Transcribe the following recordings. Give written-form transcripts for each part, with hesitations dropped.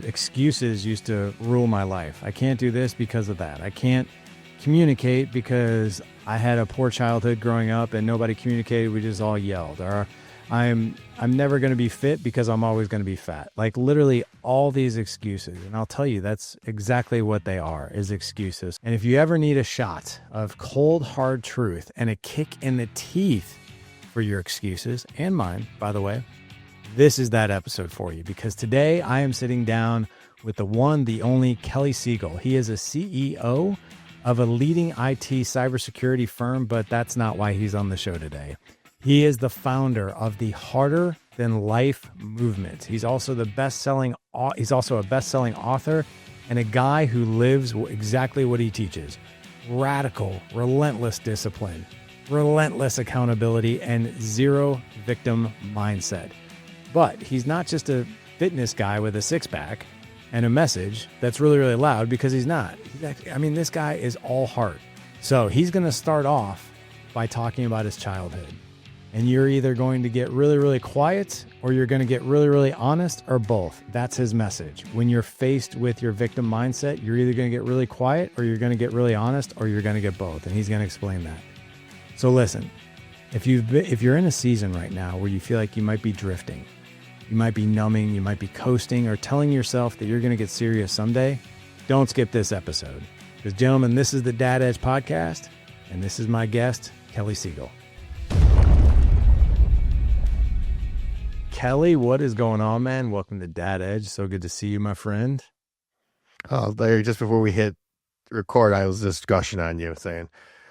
excuses used to rule my life. I can't do this because of that. I can't communicate because I had a poor childhood growing up and nobody communicated. We just all yelled. Or I'm never going to be fit because I'm always going to be fat. Like literally all these excuses. And I'll tell you, that's exactly what they are, is excuses. And if you ever need a shot of cold, hard truth and a kick in the teeth for your excuses, and mine, by the way, this is that episode for you, because today I am sitting down with the one, the only Kelly Siegel. He is a CEO of a leading IT cybersecurity firm, but that's not why he's on the show today. He is the founder of the Harder Than Life movement. He's also a best-selling author and a guy who lives exactly what he teaches: radical, relentless discipline, relentless accountability, and zero victim mindset. But he's not just a fitness guy with a six-pack and a message that's really, really loud, because he's not. This guy is all heart. So he's going to start off by talking about his childhood. And you're either going to get really, really quiet, or you're going to get really, really honest, or both. That's his message. When you're faced with your victim mindset, you're either going to get really quiet, or you're going to get really honest, or you're going to get both. And he's going to explain that. So listen, if you're in a season right now where you feel like you might be drifting, you might be numbing, you might be coasting, or telling yourself that you're going to get serious someday, don't skip this episode. Because, gentlemen, this is the Dad Edge podcast, and this is my guest, Kelly Siegel. Kelly, what is going on, man? Welcome to Dad Edge. So good to see you, my friend. Oh, Larry, just before we hit record, I was just gushing on you, saying,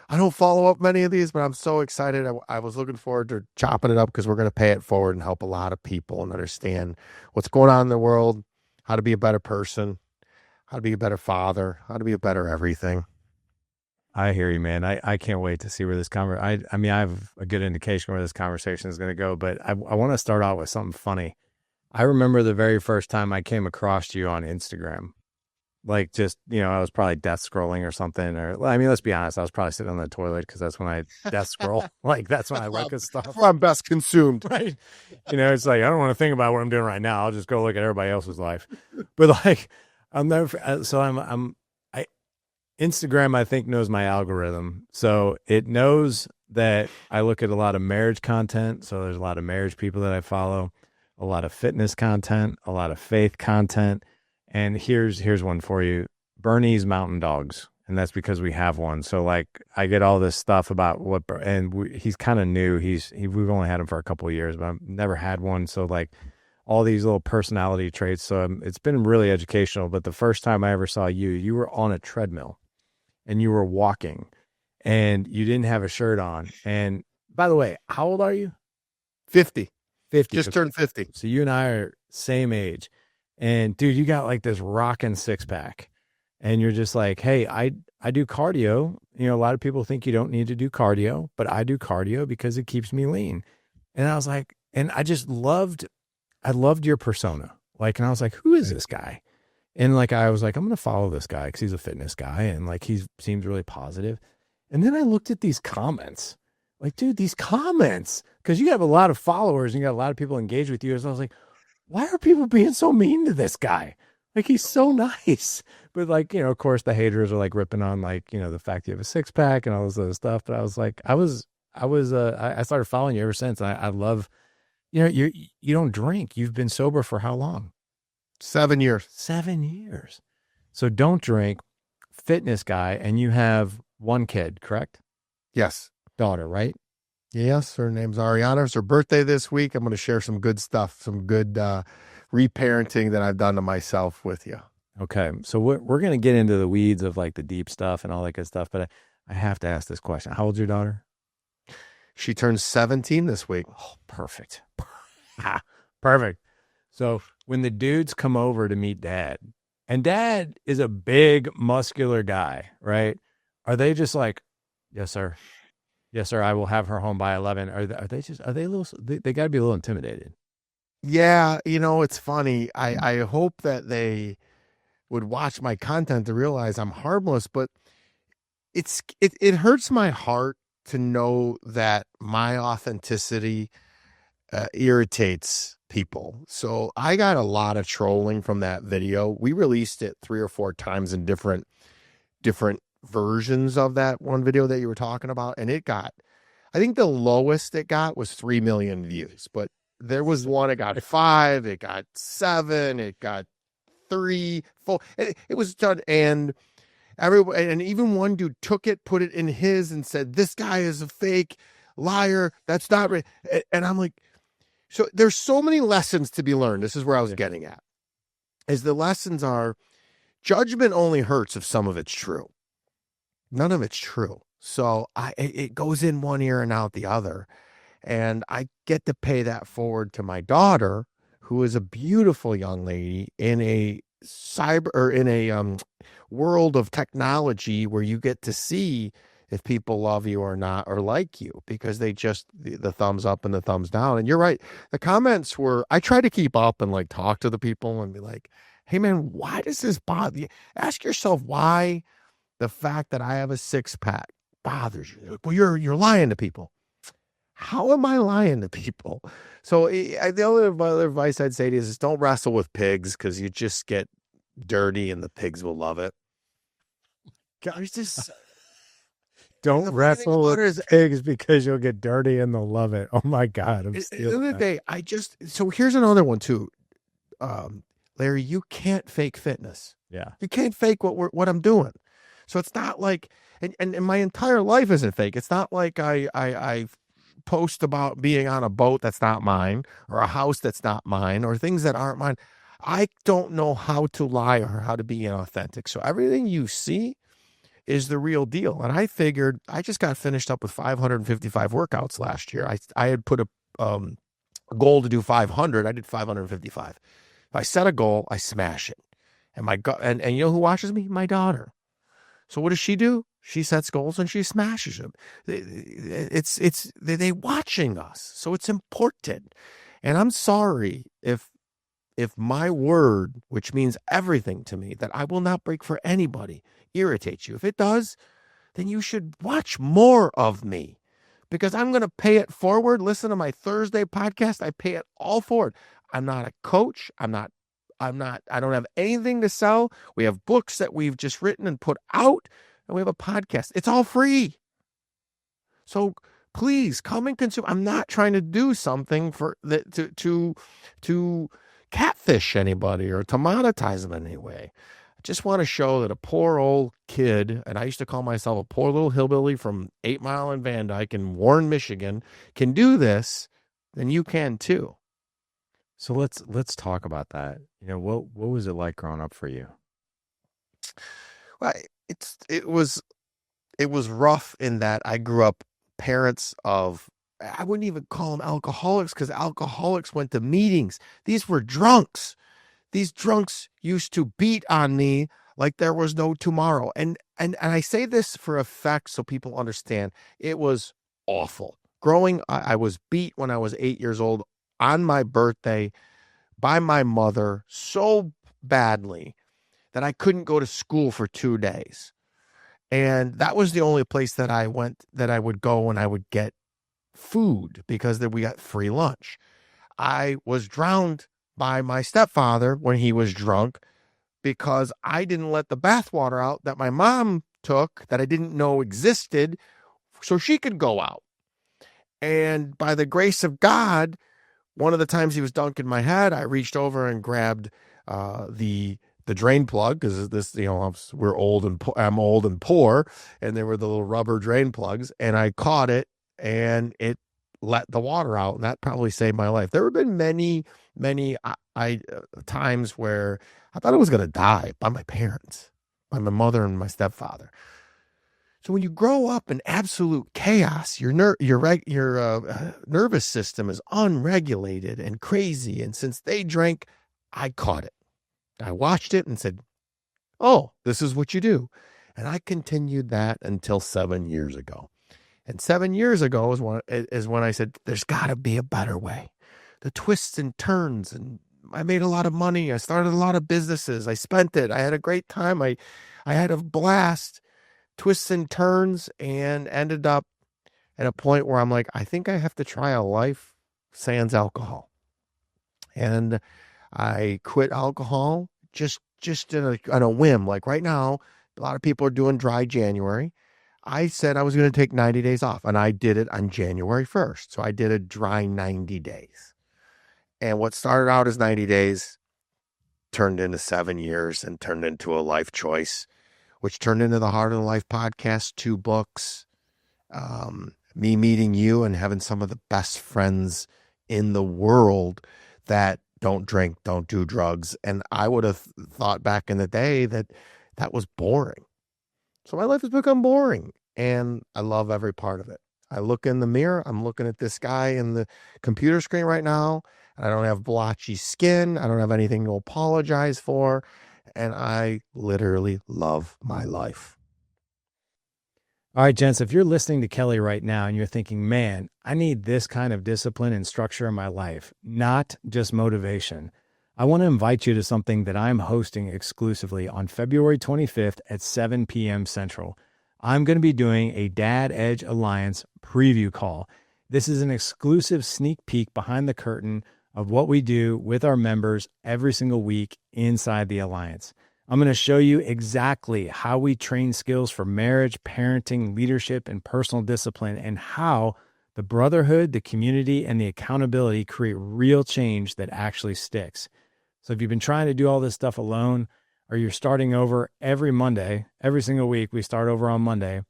I don't follow up many of these, but I'm so excited. I was looking forward to chopping it up, because we're going to pay it forward and help a lot of people and understand what's going on in the world, how to be a better person, how to be a better father, how to be a better everything. I hear you, man. I can't wait to see where this I have a good indication where this conversation is going to go, but I want to start out with something funny. I remember the very first time I came across you on Instagram. Like, just, I was probably death scrolling or something. Or, let's be honest, I was probably sitting on the toilet, because that's when I death scroll. Like, that's when I look at stuff. I'm best consumed. Right. It's like, I don't want to think about what I'm doing right now. I'll just go look at everybody else's life. But like, Instagram, I think, knows my algorithm. So it knows that I look at a lot of marriage content. So there's a lot of marriage people that I follow, a lot of fitness content, a lot of faith content. And here's one for you: Bernese Mountain Dogs. And that's because we have one. So like, I get all this stuff about he's kind of new. We've only had him for a couple of years, but I've never had one. So like, all these little personality traits. So it's been really educational. But the first time I ever saw you were on a treadmill and you were walking and you didn't have a shirt on. And by the way, how old are you? 50. 50. Just turned 50. So you and I are same age. And dude, you got like this rocking six pack, and you're just like, hey, I do cardio. A lot of people think you don't need to do cardio, but I do cardio because it keeps me lean. And I was like, and I loved your persona. Like, and I was like, who is this guy? And like, I was like, I'm going to follow this guy because he's a fitness guy. And like, he seems really positive. And then I looked at these comments, like, dude, these comments, because you have a lot of followers and you got a lot of people engaged with you. So I was like, why are people being so mean to this guy? Like, he's so nice. But like, of course the haters are like ripping on like, the fact you have a six pack and all this other stuff. But I was like, I started following you ever since. And I love, you don't drink. You've been sober for how long? 7 years. 7 years. So don't drink, fitness guy, and you have one kid, correct? Yes. Daughter, right? Yes. Her name's Ariana. It's her birthday this week. I'm going to share some good stuff, some good reparenting that I've done to myself with you. Okay. So we're going to get into the weeds of like the deep stuff and all that good stuff, but I have to ask this question. How old's your daughter? She turns 17 this week. Oh, perfect. Perfect. So when the dudes come over to meet dad, and dad is a big muscular guy, right? Are they just like, yes, sir. Yes, sir. I will have her home by 11. Are they a little, they got to be a little intimidated. Yeah. It's funny. I hope that they would watch my content to realize I'm harmless, but it hurts my heart to know that my authenticity irritates people. So I got a lot of trolling from that video. We released it 3 or 4 times in different versions of that one video that you were talking about. And it got, I think the lowest it got was 3 million views, but there was one, it got 5, it got 7, it got 3, 4. It was done. And and even one dude took it, put it in his and said, this guy is a fake liar. That's not right. And I'm like, so there's so many lessons to be learned. This is where I was getting at, is the lessons are judgment only hurts if some of it's true. None of it's true. So it goes in one ear and out the other. And I get to pay that forward to my daughter, who is a beautiful young lady in a world of technology where you get to see if people love you or not, or like you, because they just the thumbs up and the thumbs down. And you're right. The comments were, I try to keep up and like talk to the people and be like, hey man, why does this bother you? Ask yourself why the fact that I have a 6-pack bothers you. Well, you're lying to people. How am I lying to people? So the only other advice I'd say to you is don't wrestle with pigs, because you just get dirty and the pigs will love it. Guys, just don't wrestle with pigs because you'll get dirty and they'll love it. Oh my God. At the end of the day, so here's another one too. Larry, you can't fake fitness. Yeah. You can't fake what I'm doing. So it's not like, and my entire life isn't fake. It's not like I post about being on a boat that's not mine, or a house that's not mine, or things that aren't mine. I don't know how to lie or how to be inauthentic. So everything you see is the real deal. And I figured, I just got finished up with 555 workouts last year. I had put a goal to do 500. I did 555. If I set a goal, I smash it. And you know who watches me? My daughter. So what does she do? She sets goals and she smashes them. They watching us. So it's important. And I'm sorry if my word, which means everything to me, that I will not break for anybody, irritates you. If it does, then you should watch more of me, because I'm going to pay it forward. Listen to my Thursday podcast. I pay it all forward. I'm not a coach. I don't have anything to sell. We have books that we've just written and put out, and we have a podcast. It's all free. So please come and consume. I'm not trying to do something for that to catfish anybody or to monetize them in any way. I just want to show that a poor old kid, and I used to call myself a poor little hillbilly from 8 Mile and Van Dyke in Warren, Michigan, can do this, then you can too. So let's talk about that. You know, what was it like growing up for you? Well, it was rough in that I grew up parents of, I wouldn't even call them alcoholics, because alcoholics went to meetings. These were drunks. These drunks used to beat on me like there was no tomorrow. And I say this for effect so people understand. It was awful. I was beat when I was 8 years old on my birthday by my mother so badly that I couldn't go to school for 2 days. And that was the only place that I would go when I would get food, because we got free lunch. I was drowned by my stepfather when he was drunk, because I didn't let the bathwater out that my mom took, that I didn't know existed, so she could go out. And by the grace of God, one of the times he was dunking my head, I reached over and grabbed the drain plug, because this, we're old and I'm old and poor, and there were the little rubber drain plugs, and I caught it and it let the water out, and that probably saved my life. There have been many times where I thought I was going to die by my parents, by my mother and my stepfather. So when you grow up in absolute chaos, your nervous system is unregulated and crazy. And since they drank, I caught it. I watched it and said, oh, this is what you do. And I continued that until 7 years ago. And 7 years ago is when I said, there's got to be a better way. The twists and turns, and I made a lot of money. I started a lot of businesses. I spent it. I had a great time. I had a blast, twists and turns, and ended up at a point where I'm like, I think I have to try a life sans alcohol. And I quit alcohol just on a whim. Like right now, a lot of people are doing dry January. I said I was going to take 90 days off, and I did it on January 1st. So I did a dry 90 days. And what started out as 90 days turned into 7 years and turned into a life choice, which turned into the Heart of the Life podcast, 2 books, me meeting you and having some of the best friends in the world that don't drink, don't do drugs. And I would have thought back in the day that that was boring. So my life has become boring, and I love every part of it. I look in the mirror, I'm looking at this guy in the computer screen right now, and I don't have blotchy skin. I don't have anything to apologize for. And I literally love my life. All right, gents, if you're listening to Kelly right now and you're thinking, man, I need this kind of discipline and structure in my life, not just motivation, I want to invite you to something that I'm hosting exclusively on February 25th at 7 p.m. Central. I'm going to be doing a Dad Edge Alliance preview call. This is an exclusive sneak peek behind the curtain of what we do with our members every single week inside the Alliance. I'm going to show you exactly how we train skills for marriage, parenting, leadership, and personal discipline, and how the brotherhood, the community, and the accountability create real change that actually sticks. So if you've been trying to do all this stuff alone, or you're starting over every Monday, every single week, we start over on Monday,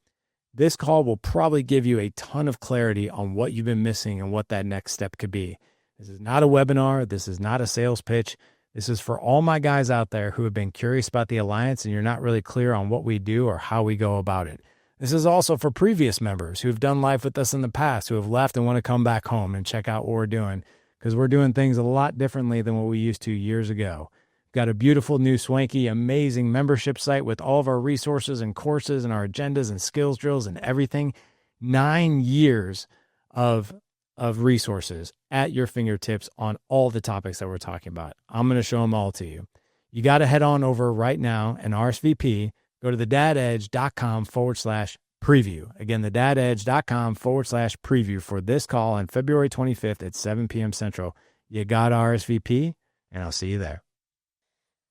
this call will probably give you a ton of clarity on what you've been missing and what that next step could be. This is not a webinar. This is not a sales pitch. This is for all my guys out there who have been curious about the Alliance and you're not really clear on what we do or how we go about it. This is also for previous members who've done life with us in the past, who have left and want to come back home and check out what we're doing, because we're doing things a lot differently than what we used to years ago. We've got a beautiful, new, swanky, amazing membership site with all of our resources and courses and our agendas and skills drills and everything. 9 years of resources at your fingertips on all the topics that we're talking about. I'm going to show them all to you. You got to head on over right now and RSVP. Go to thedadedge.com/preview. Again, thedadedge.com/preview for this call on February 25th at 7 p.m. Central. You got RSVP, and I'll see you there.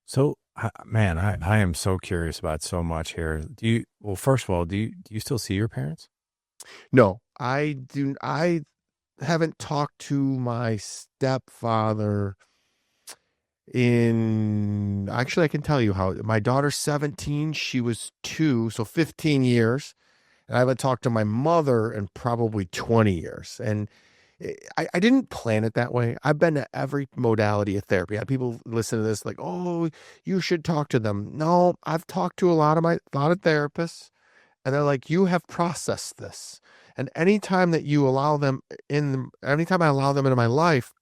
So, man, I am so curious about so much here. First of all, do you still see your parents? No, I do. I haven't talked to my stepfather actually, I can tell you how. My daughter's 17, she was 2, so 15 years. And I haven't talked to my mother in probably 20 years. And I didn't plan it that way. I've been to every modality of therapy. I had people listen to this like, oh, you should talk to them. No, I've talked to a lot of therapists, and they're like, you have processed this. And anytime I allow them into my life,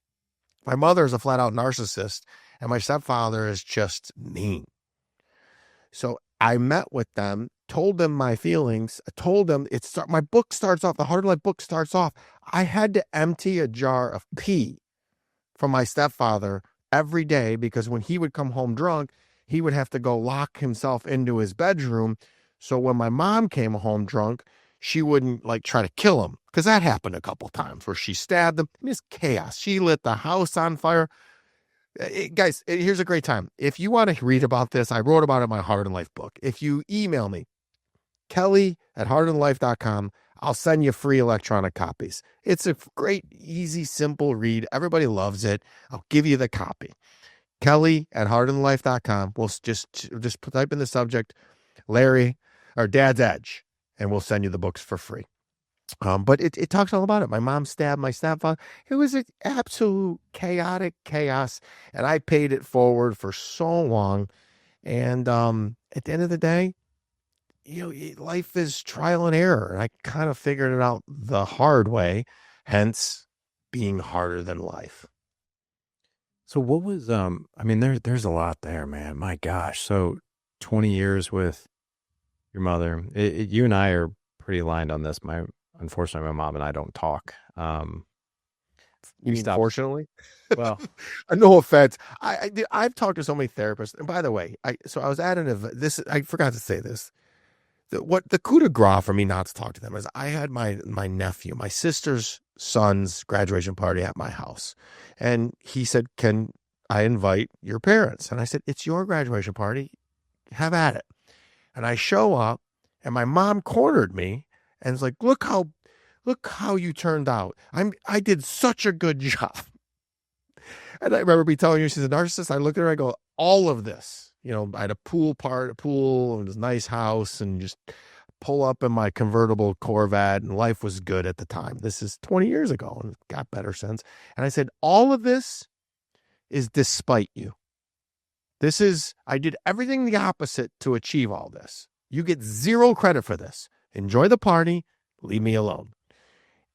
my mother is a flat out narcissist and my stepfather is just mean. So I met with them, told them my feelings, told them my book starts off, the Heart of Life book starts off. I had to empty a jar of pee from my stepfather every day because when he would come home drunk, he would have to go lock himself into his bedroom. So when my mom came home drunk, she wouldn't try to kill him, because that happened a couple times where she stabbed him. It's chaos. She lit the house on fire. Guys, here's a great time. If you want to read about this, I wrote about it in my Heart and Life book. If you email me, Kelly@heartandlife.com, I'll send you free electronic copies. It's a great, easy, simple read. Everybody loves it. I'll give you the copy. Kelly@heartandlife.com. We'll just type in the subject, Larry or Dad's Edge, and we'll send you the books for free. But it talks all about it. My mom stabbed my stepfather. It was an absolute chaotic chaos, and I paid it forward for so long. And at the end of the day, life is trial and error, and I kind of figured it out the hard way, hence being harder than life. So what was there's a lot there, man. My gosh. So 20 years with your mother. You and I are pretty aligned on this. Unfortunately, my mom and I don't talk. You mean unfortunately? Well, no offense. I've talked to so many therapists. And by the way, I was at I forgot to say this. what the coup de grace for me not to talk to them is I had my nephew, my sister's son's graduation party at my house. And he said, can I invite your parents? And I said, it's your graduation party. Have at it. And I show up and my mom cornered me and was like, look how you turned out. I did such a good job. And I remember me telling her she's a narcissist. I looked at her, I go, all of this, I had a pool, and this nice house, and just pull up in my convertible Corvette, and life was good at the time. This is 20 years ago, and it got better since. And I said, all of this is despite you. I did everything the opposite to achieve all this. You get zero credit for this. Enjoy the party, leave me alone.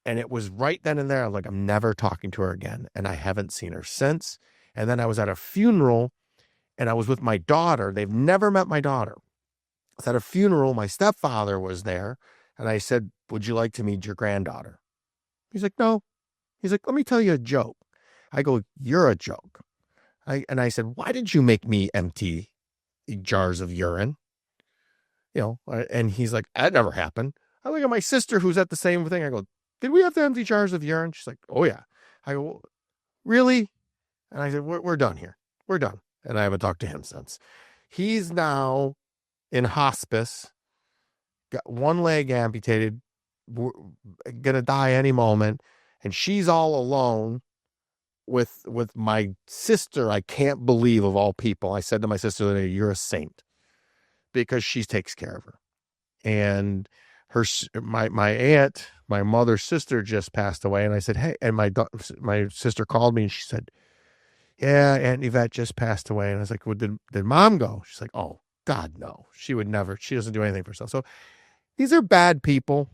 And it was right then and there. I'm like, I'm never talking to her again. And I haven't seen her since. And then I was at a funeral and I was with my daughter. They've never met my daughter. I was at a funeral. My stepfather was there. And I said, would you like to meet your granddaughter? He's like, no. He's like, let me tell you a joke. I go, you're a joke. And I said, why did you make me empty jars of urine? And he's like, that never happened. I look at my sister who's at the same thing. I go, did we have to empty jars of urine? She's like, oh yeah. I go, well, really? And I said, we're done here. We're done. And I haven't talked to him since. He's now in hospice, got one leg amputated, gonna die any moment. And she's all alone with my sister. I can't believe, of all people. I said to my sister today, you're a saint, because she takes care of her. And my aunt, my mother's sister, just passed away. And I said, hey, and my sister called me and she said, yeah, Aunt Yvette just passed away. And I was like, well, did mom go? She's like, oh God, no, she would never, she doesn't do anything for herself. So these are bad people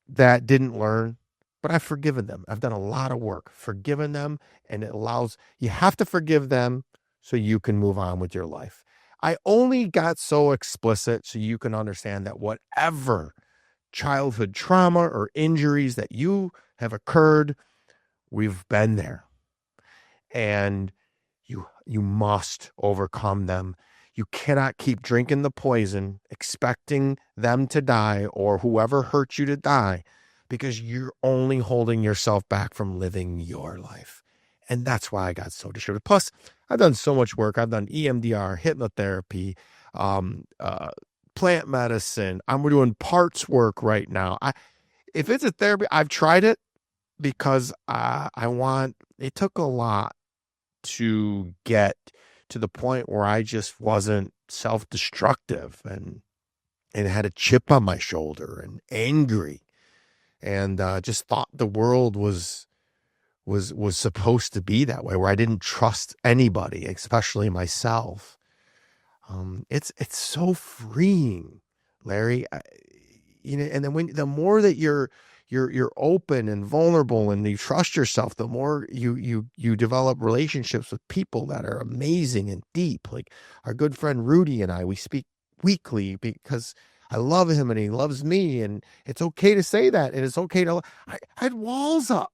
that didn't learn, but I've forgiven them. I've done a lot of work, forgiven them. And you have to forgive them so you can move on with your life. I only got so explicit so you can understand that whatever childhood trauma or injuries that you have occurred, we've been there. And you must overcome them. You cannot keep drinking the poison, expecting them to die or whoever hurt you to die, because you're only holding yourself back from living your life. And that's why I got so disturbed. Plus, I've done so much work. I've done EMDR, hypnotherapy, plant medicine. I'm doing parts work right now. If it's a therapy, I've tried it because it took a lot to get to the point where I just wasn't self-destructive and had a chip on my shoulder and angry and just thought the world was supposed to be that way, where I didn't trust anybody, especially myself. It's so freeing, Larry. And then the more that you're open and vulnerable and you trust yourself, the more you develop relationships with people that are amazing and deep. Like our good friend Rudy and I, we speak weekly because I love him and he loves me, and it's okay to say that, and it's okay to. I had walls up.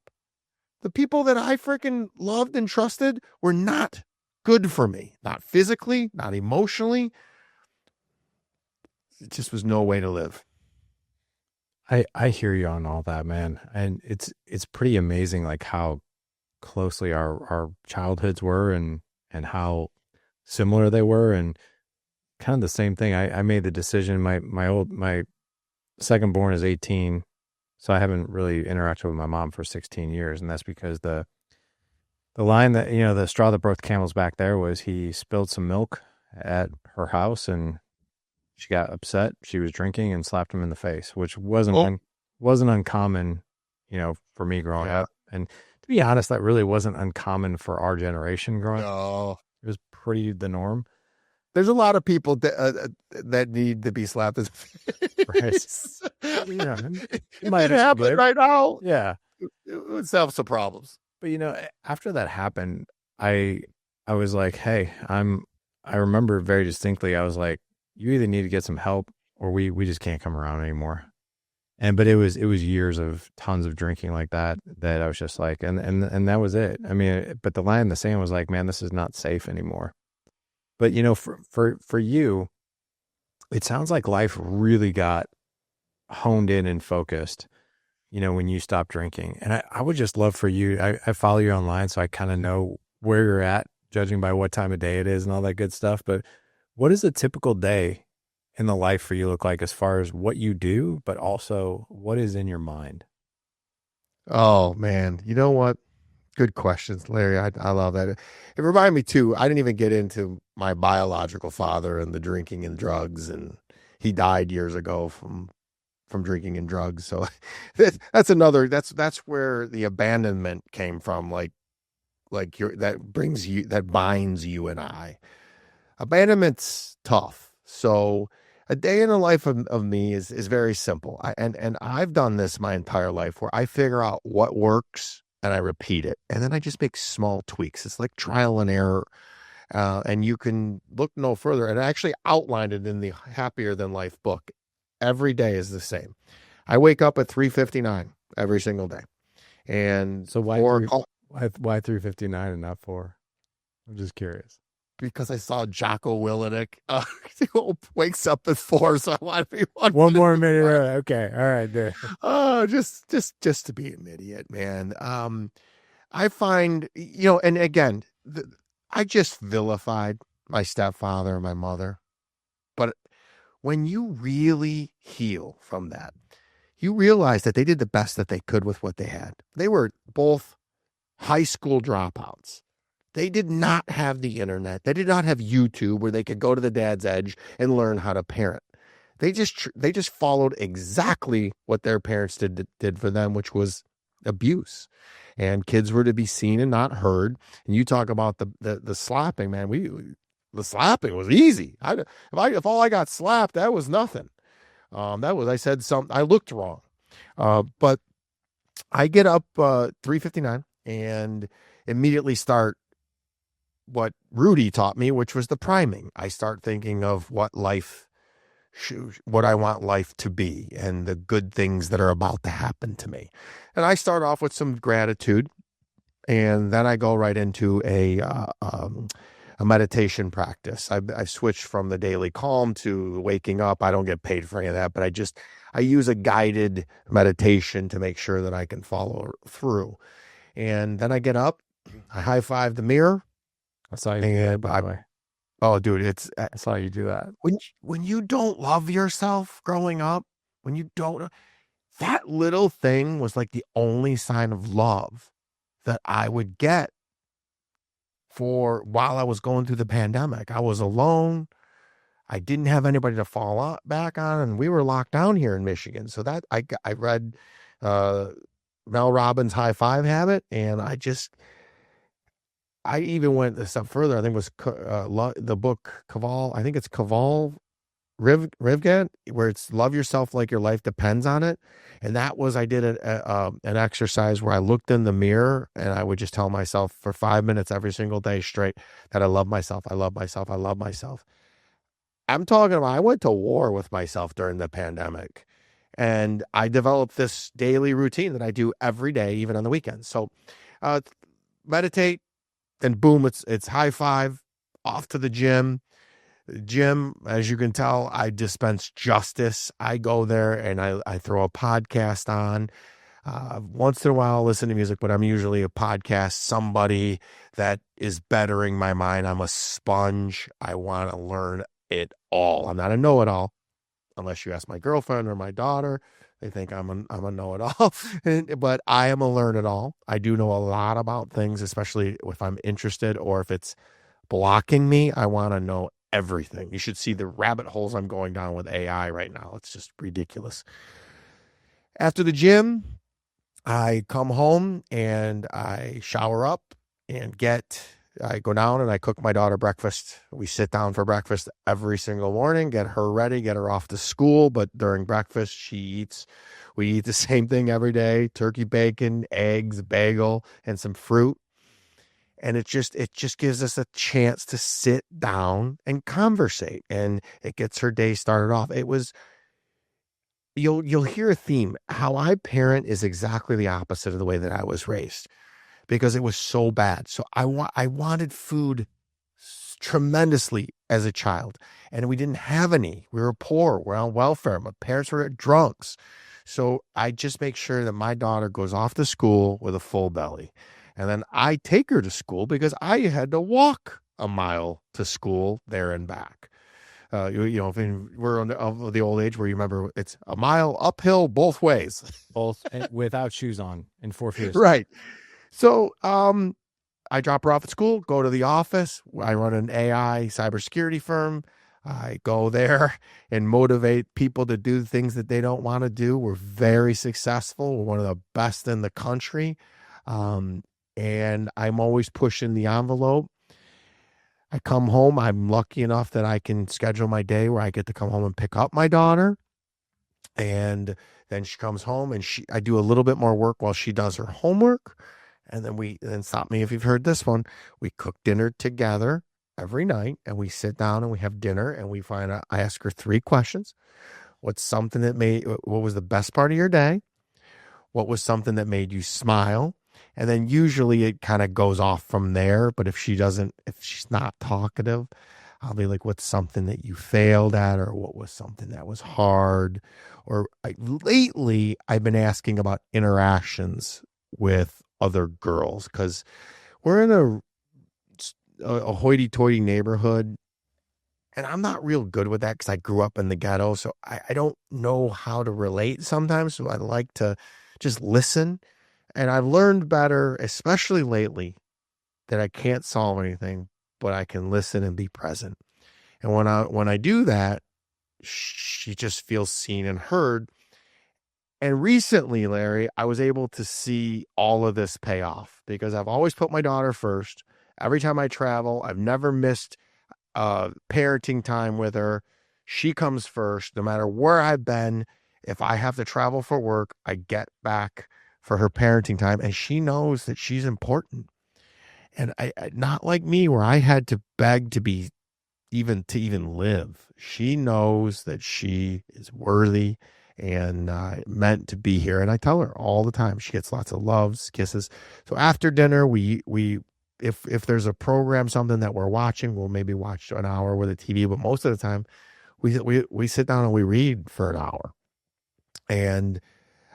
The people that I freaking loved and trusted were not good for me. Not physically, not emotionally. It just was no way to live. I hear you on all that, man. And it's pretty amazing, like how closely our childhoods were and how similar they were, and kind of the same thing. I made the decision. My second born is 18. So I haven't really interacted with my mom for 16 years. And that's because the line that, the straw that broke the camel's back there was he spilled some milk at her house and she got upset. She was drinking and slapped him in the face, which wasn't uncommon, for me growing up. And to be honest, that really wasn't uncommon for our generation growing up. It was pretty the norm. There's a lot of people that need to be slapped in the face. Right. It might happen right now. Yeah. It would solve some problems. But, after that happened, I was like, hey, I remember very distinctly, I was like, you either need to get some help or we just can't come around anymore. But it was years of tons of drinking like that I was just like, and that was it. I mean, but the line in the sand was like, man, this is not safe anymore. But, for you, It sounds like life really got honed in and focused, when you stopped drinking. And I would just love for you, I follow you online, so I kind of know where you're at, judging by what time of day it is and all that good stuff. But what does a typical day in the life for you look like as far as what you do, but also what is in your mind? Oh man, you know what? Good questions, Larry. I love that. It reminded me too. I didn't even get into my biological father and the drinking and drugs, and he died years ago from drinking and drugs. So that's another. That's where the abandonment came from. Like that binds you and I. Abandonment's tough. So a day in the life of me is very simple. And I've done this my entire life where I figure out what works and I repeat it. And then I just make small tweaks. It's like trial and error. And you can look no further. And I actually outlined it in the Happier Than Life book. Every day is the same. I wake up at 3:59 every single day. And So why 3:59 and not 4? I'm just curious. because I saw Jocko Willenick who wakes up at 4, so I want to be One more minute. Okay. All right. There. Oh, just to be an idiot, man. I find, and again, I just vilified my stepfather and my mother. But when you really heal from that, you realize that they did the best that they could with what they had. They were both high school dropouts. They did not have the internet. They did not have YouTube where they could go to the dad's edge and learn how to parent. They just followed exactly what their parents did for them, which was abuse. And kids were to be seen and not heard. And you talk about the slapping, man. The slapping was easy. If all I got slapped, that was nothing. I said something. I looked wrong. But I get up 3:59 and immediately start what Rudy taught me, which was the priming. I start thinking of what I want life to be and the good things that are about to happen to me. And I start off with some gratitude, and then I go right into a meditation practice. I've switched from the daily calm to waking up. I don't get paid for any of that, but I use a guided meditation to make sure that I can follow through. And then I get up, I high five the mirror. I saw you do that, by the way. Oh, dude, I saw you do that. When you don't love yourself growing up, that little thing was like the only sign of love that I would get for while I was going through the pandemic. I was alone. I didn't have anybody to fall back on, and we were locked down here in Michigan. So that I read Mel Robbins' High Five Habit, and I even went a step further. I think it was the book Kaval. I think it's Kaval Rivgan, where it's love yourself like your life depends on it. And I did an exercise where I looked in the mirror and I would just tell myself for 5 minutes every single day straight that I love myself. I love myself. I love myself. I'm talking about, I went to war with myself during the pandemic, and I developed this daily routine that I do every day, even on the weekends. So, meditate, and boom, it's high five, off to the gym. Gym, as you can tell, I dispense justice. I go there and I throw a podcast on. Once in a while, I'll listen to music, but I'm usually a podcast, somebody that is bettering my mind. I'm a sponge. I want to learn it all. I'm not a know-it-all, unless you ask my girlfriend or my daughter. They think I'm a know-it-all, but I am a learn-it-all. I do know a lot about things, especially if I'm interested or if it's blocking me. I want to know everything. You should see the rabbit holes I'm going down with AI right now. It's just ridiculous. After the gym, I come home and I shower up and I go down and I cook my daughter breakfast. We sit down for breakfast every single morning, get her ready, get her off to school. But during breakfast, we eat the same thing every day: turkey bacon, eggs, bagel, and some fruit. And it just gives us a chance to sit down and conversate, and it gets her day started off. You'll hear a theme. How I parent is exactly the opposite of the way that I was raised, because it was so bad. So I wanted food tremendously as a child, and we didn't have any. We were poor. We're on welfare. My parents were drunks. So I just make sure that my daughter goes off to school with a full belly. And then I take her to school because I had to walk a mile to school there and back. If we're of the old age where you remember it's a mile uphill both ways. Both without shoes on in 4 feet. Right. So I drop her off at school, go to the office. I run an AI cybersecurity firm. I go there and motivate people to do things that they don't want to do. We're very successful. We're one of the best in the country. And I'm always pushing the envelope. I come home. I'm lucky enough that I can schedule my day where I get to come home and pick up my daughter. And then she comes home and I do a little bit more work while she does her homework. And then stop me if you've heard this one. We cook dinner together every night, and we sit down and we have dinner, and I ask her 3 questions. What was the best part of your day? What was something that made you smile? And then usually it kind of goes off from there. But if she's not talkative, I'll be like, what's something that you failed at? Or what was something that was hard? Or lately I've been asking about interactions with other girls, because we're in a hoity-toity neighborhood, and I'm not real good with that because I grew up in the ghetto. So I don't know how to relate sometimes. So I like to just listen. And I've learned better, especially lately, that I can't solve anything, but I can listen and be present. And when I do that, she just feels seen and heard. And recently, Larry, I was able to see all of this pay off because I've always put my daughter first. Every time I travel, I've never missed parenting time with her. She comes first, no matter where I've been. If I have to travel for work, I get back for her parenting time, and she knows that she's important. And I not like me, where I had to beg to even live. She knows that she is worthy and meant to be here. And I tell her all the time. She gets lots of loves, kisses. So after dinner, if there's a program, something that we're watching, we'll maybe watch an hour with a TV. But most of the time, we sit down and we read for an hour. And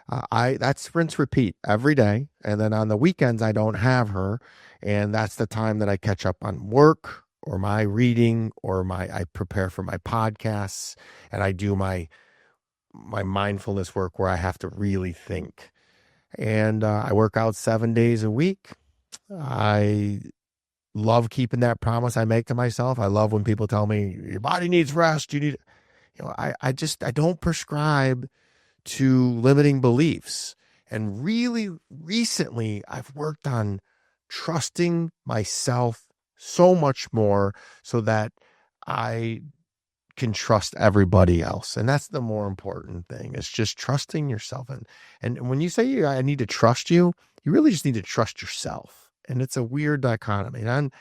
that's rinse repeat every day. And then on the weekends, I don't have her. And that's the time that I catch up on work or my reading or I prepare for my podcasts, and I do my mindfulness work where I have to really think. And I work out 7 days a week. I love keeping that promise I make to myself. I love when people tell me your body needs rest. I don't prescribe to limiting beliefs. And really recently I've worked on trusting myself so much more so that I can trust everybody else. And that's the more important thing. It's just trusting yourself. And when you say I need to trust you, you really just need to trust yourself. And it's a weird dichotomy. And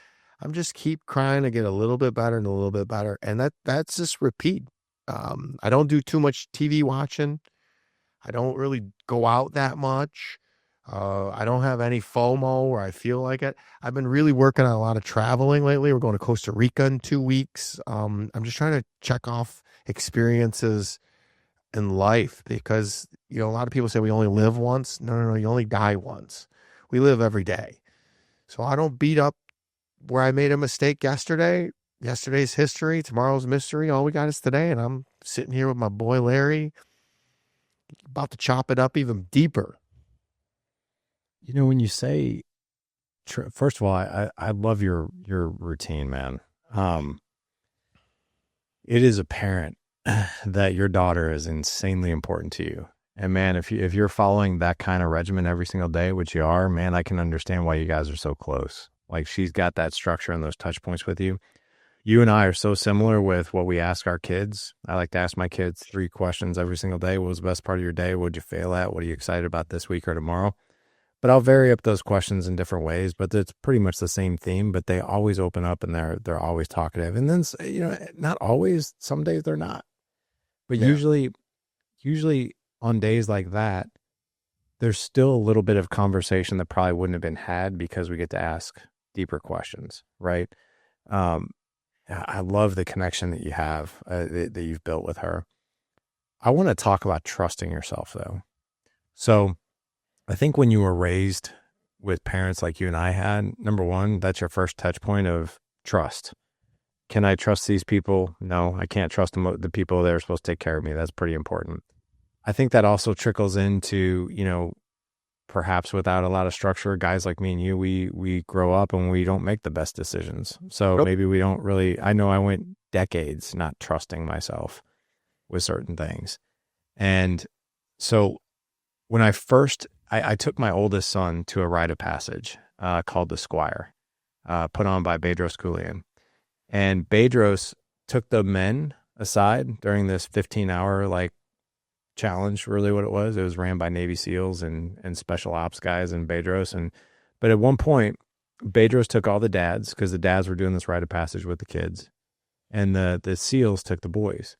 I'm just keep trying to get a little bit better and a little bit better. And that's just repeat. I don't do too much TV watching. I don't really go out that much. I don't have any FOMO where I feel like it. I've been really working on a lot of traveling lately. We're going to Costa Rica in 2 weeks. I'm just trying to check off experiences in life because, a lot of people say we only live once. No, you only die once. We live every day. So I don't beat up where I made a mistake yesterday. Yesterday's history, tomorrow's mystery. All we got is today. And I'm sitting here with my boy, Larry, about to chop it up even deeper. When you say, first of all, I love your routine, man. It is apparent that your daughter is insanely important to you. And man, if you're following that kind of regimen every single day, which you are, man, I can understand why you guys are so close. Like she's got that structure and those touch points with you. You and I are so similar with what we ask our kids. I like to ask my kids 3 questions every single day. What was the best part of your day? What did you fail at? What are you excited about this week or tomorrow? But I'll vary up those questions in different ways, but it's pretty much the same theme, but they always open up and they're always talkative. And then, not always, some days they're not. But usually on days like that, there's still a little bit of conversation that probably wouldn't have been had because we get to ask deeper questions, right? I love the connection that you have, that you've built with her. I want to talk about trusting yourself, though. So I think when you were raised with parents like you and I had, number one, that's your first touch point of trust. Can I trust these people? No, I can't trust them, the people that are supposed to take care of me. That's pretty important. I think that also trickles into, perhaps without a lot of structure, guys like me and you, we grow up and we don't make the best decisions. So Nope. maybe we don't really, I know I went decades not trusting myself with certain things. And so when I took my oldest son to a rite of passage called the Squire, put on by Bedros Keuilian. And Bedros took the men aside during this 15-hour challenge, really what it was. It was ran by Navy SEALs and special ops guys and Bedros. But at one point, Bedros took all the dads, because the dads were doing this rite of passage with the kids. And the SEALs took the boys.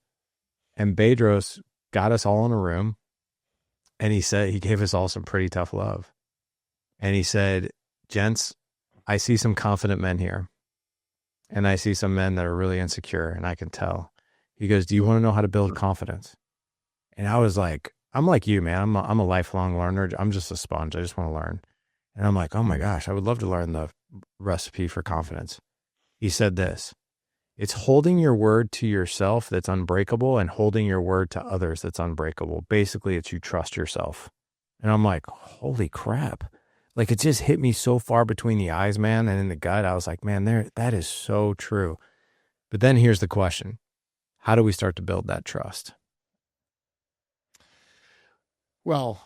And Bedros got us all in a room. And he gave us all some pretty tough love. And he said, "Gents, I see some confident men here. And I see some men that are really insecure, and I can tell." He goes, "Do you want to know how to build confidence?" And I was like, I'm like you, man. I'm a lifelong learner. I'm just a sponge. I just want to learn. And I'm like, oh my gosh, I would love to learn the recipe for confidence. He said this: it's holding your word to yourself that's unbreakable and holding your word to others that's unbreakable. Basically, it's you trust yourself. And I'm like, holy crap. Like, it just hit me so far between the eyes, man, and in the gut. I was like, man, that is so true. But then here's the question. How do we start to build that trust? Well,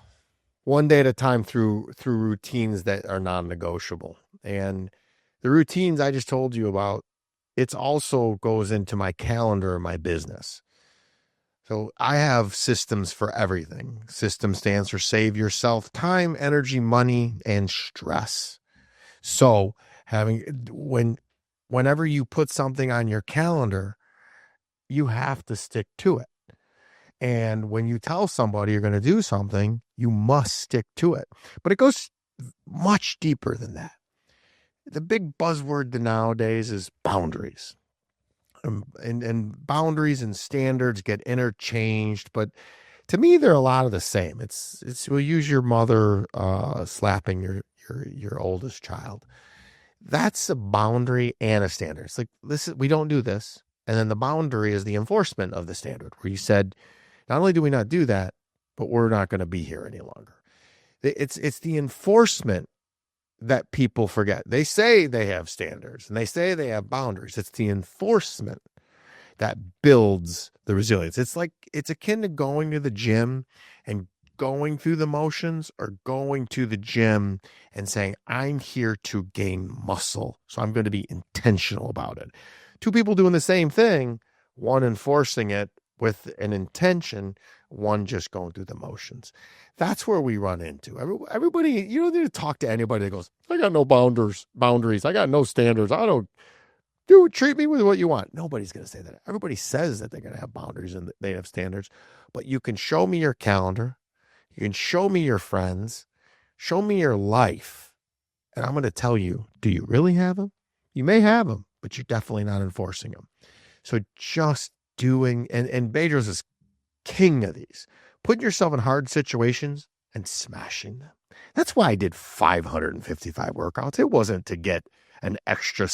one day at a time through routines that are non-negotiable. And the routines I just told you about, it also goes into my calendar and my business. So I have systems for everything. System stands for save yourself time, energy, money, and stress. So whenever you put something on your calendar, you have to stick to it. And when you tell somebody you're going to do something, you must stick to it. But it goes much deeper than that. The big buzzword nowadays is boundaries. And boundaries and standards get interchanged, but to me, they're a lot of the same. We'll use your mother slapping your oldest child. That's a boundary and a standard. It's like, listen, we don't do this. And then the boundary is the enforcement of the standard, where you said, not only do we not do that, but we're not going to be here any longer. It's the enforcement that people forget. They say they have standards and they say they have boundaries. It's the enforcement that builds the resilience. It's akin to going to the gym and going through the motions, or going to the gym and saying, I'm here to gain muscle, so I'm going to be intentional about it. Two people doing the same thing, one enforcing it with an intention, one just going through the motions. That's where we run into. Everybody, you don't need to talk to anybody that goes, I got no boundaries. I got no standards. I don't treat me with what you want. Nobody's going to say that. Everybody says that they're going to have boundaries and they have standards, but you can show me your calendar. You can show me your friends, show me your life. And I'm going to tell you, do you really have them? You may have them, but you're definitely not enforcing them. So just doing, and Bedros is king of these, putting yourself in hard situations and smashing them. That's why I did 555 workouts. It wasn't to get an extra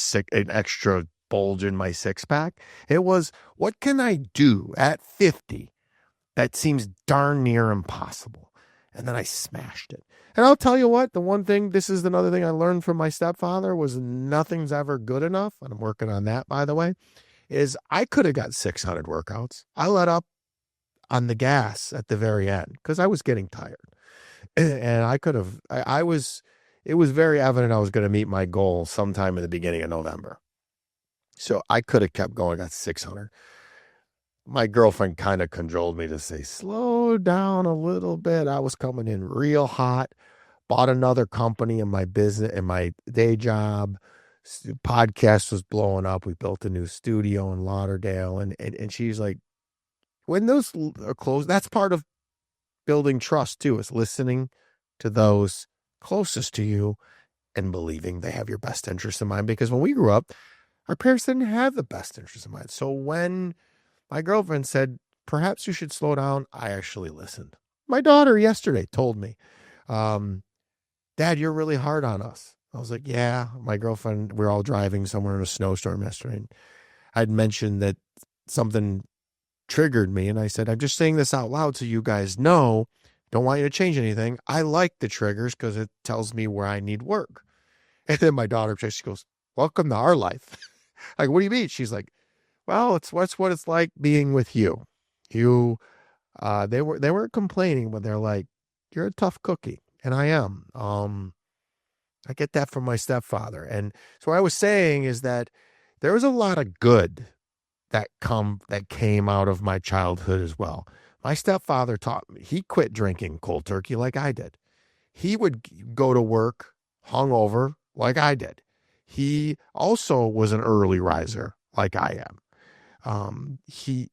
bulge in my six pack. It was, what can I do at 50 that seems darn near impossible? And then I smashed it. And I'll tell you what, this is another thing I learned from my stepfather, was nothing's ever good enough. And I'm working on that, by the way, is I could have got 600 workouts. I let up on the gas at the very end because I was getting tired. And it was very evident I was going to meet my goal sometime in the beginning of November. So I could have kept going at 600. My girlfriend kind of cajoled me to say, slow down a little bit. I was coming in real hot, bought another company in my business, in my day job. Podcast was blowing up. We built a new studio in Lauderdale. And she's like, when those are closed, that's part of building trust too, is listening to those closest to you and believing they have your best interest in mind. Because when we grew up, Our parents didn't have the best interest in mind. So when my girlfriend said, perhaps you should slow down, I actually listened. My daughter yesterday told me, Dad, you're really hard on us. I was like, yeah, my girlfriend, we were all driving somewhere in a snowstorm yesterday. And I'd mentioned that something triggered me. And I said, I'm just saying this out loud so you guys know. Don't want you to change anything. I like the triggers because it tells me where I need work. And then my daughter, she goes, welcome to our life. Like, what do you mean? She's like, well, it's what it's like being with you. You, they weren't complaining, but they're like, you're a tough cookie. And I am. I get that from my stepfather. And so what I was saying is that there was a lot of good that came out of my childhood as well. My stepfather taught me, he quit drinking cold turkey like I did. He would go to work hungover like I did. He also was an early riser like I am. He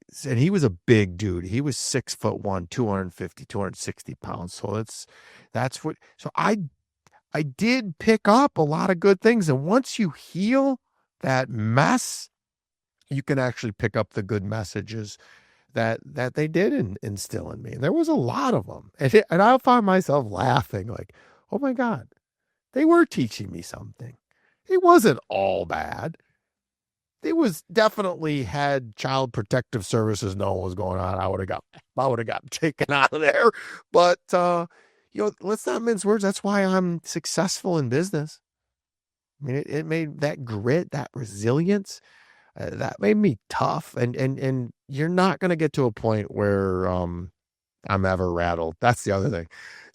was a big dude. He was 6'1", 250, 260 pounds. So I did pick up a lot of good things. And once you heal that mess, you can actually pick up the good messages that they did instill in me. There was a lot of them. And I found myself laughing like, oh my God, they were teaching me something. It wasn't all bad. It was definitely, had Child Protective Services known what was going on, I would have got taken out of there. But let's not mince words. That's why I'm successful in business. I mean, it made that grit, that resilience, that made me tough. And you're not going to get to a point where I'm ever rattled. That's the other thing.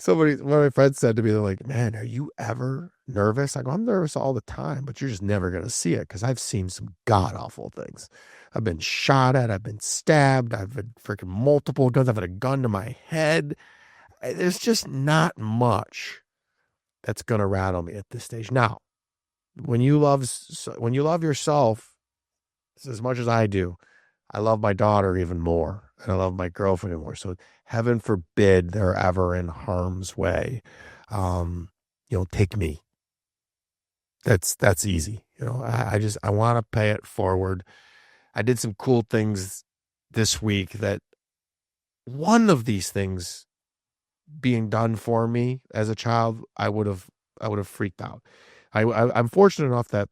One of my friends said to me, they're like, man, are you ever nervous? I go, I'm nervous all the time, but you're just never going to see it because I've seen some god awful things. I've been shot at. I've been stabbed. I've had freaking multiple guns. I've had a gun to my head. There's just not much that's going to rattle me at this stage. Now, when you love yourself as much as I do, I love my daughter even more, and I love my girlfriend even more. So heaven forbid they're ever in harm's way. Take me. That's easy. I want to pay it forward. I did some cool things this week that one of these things being done for me as a child, I would have freaked out. I'm fortunate enough that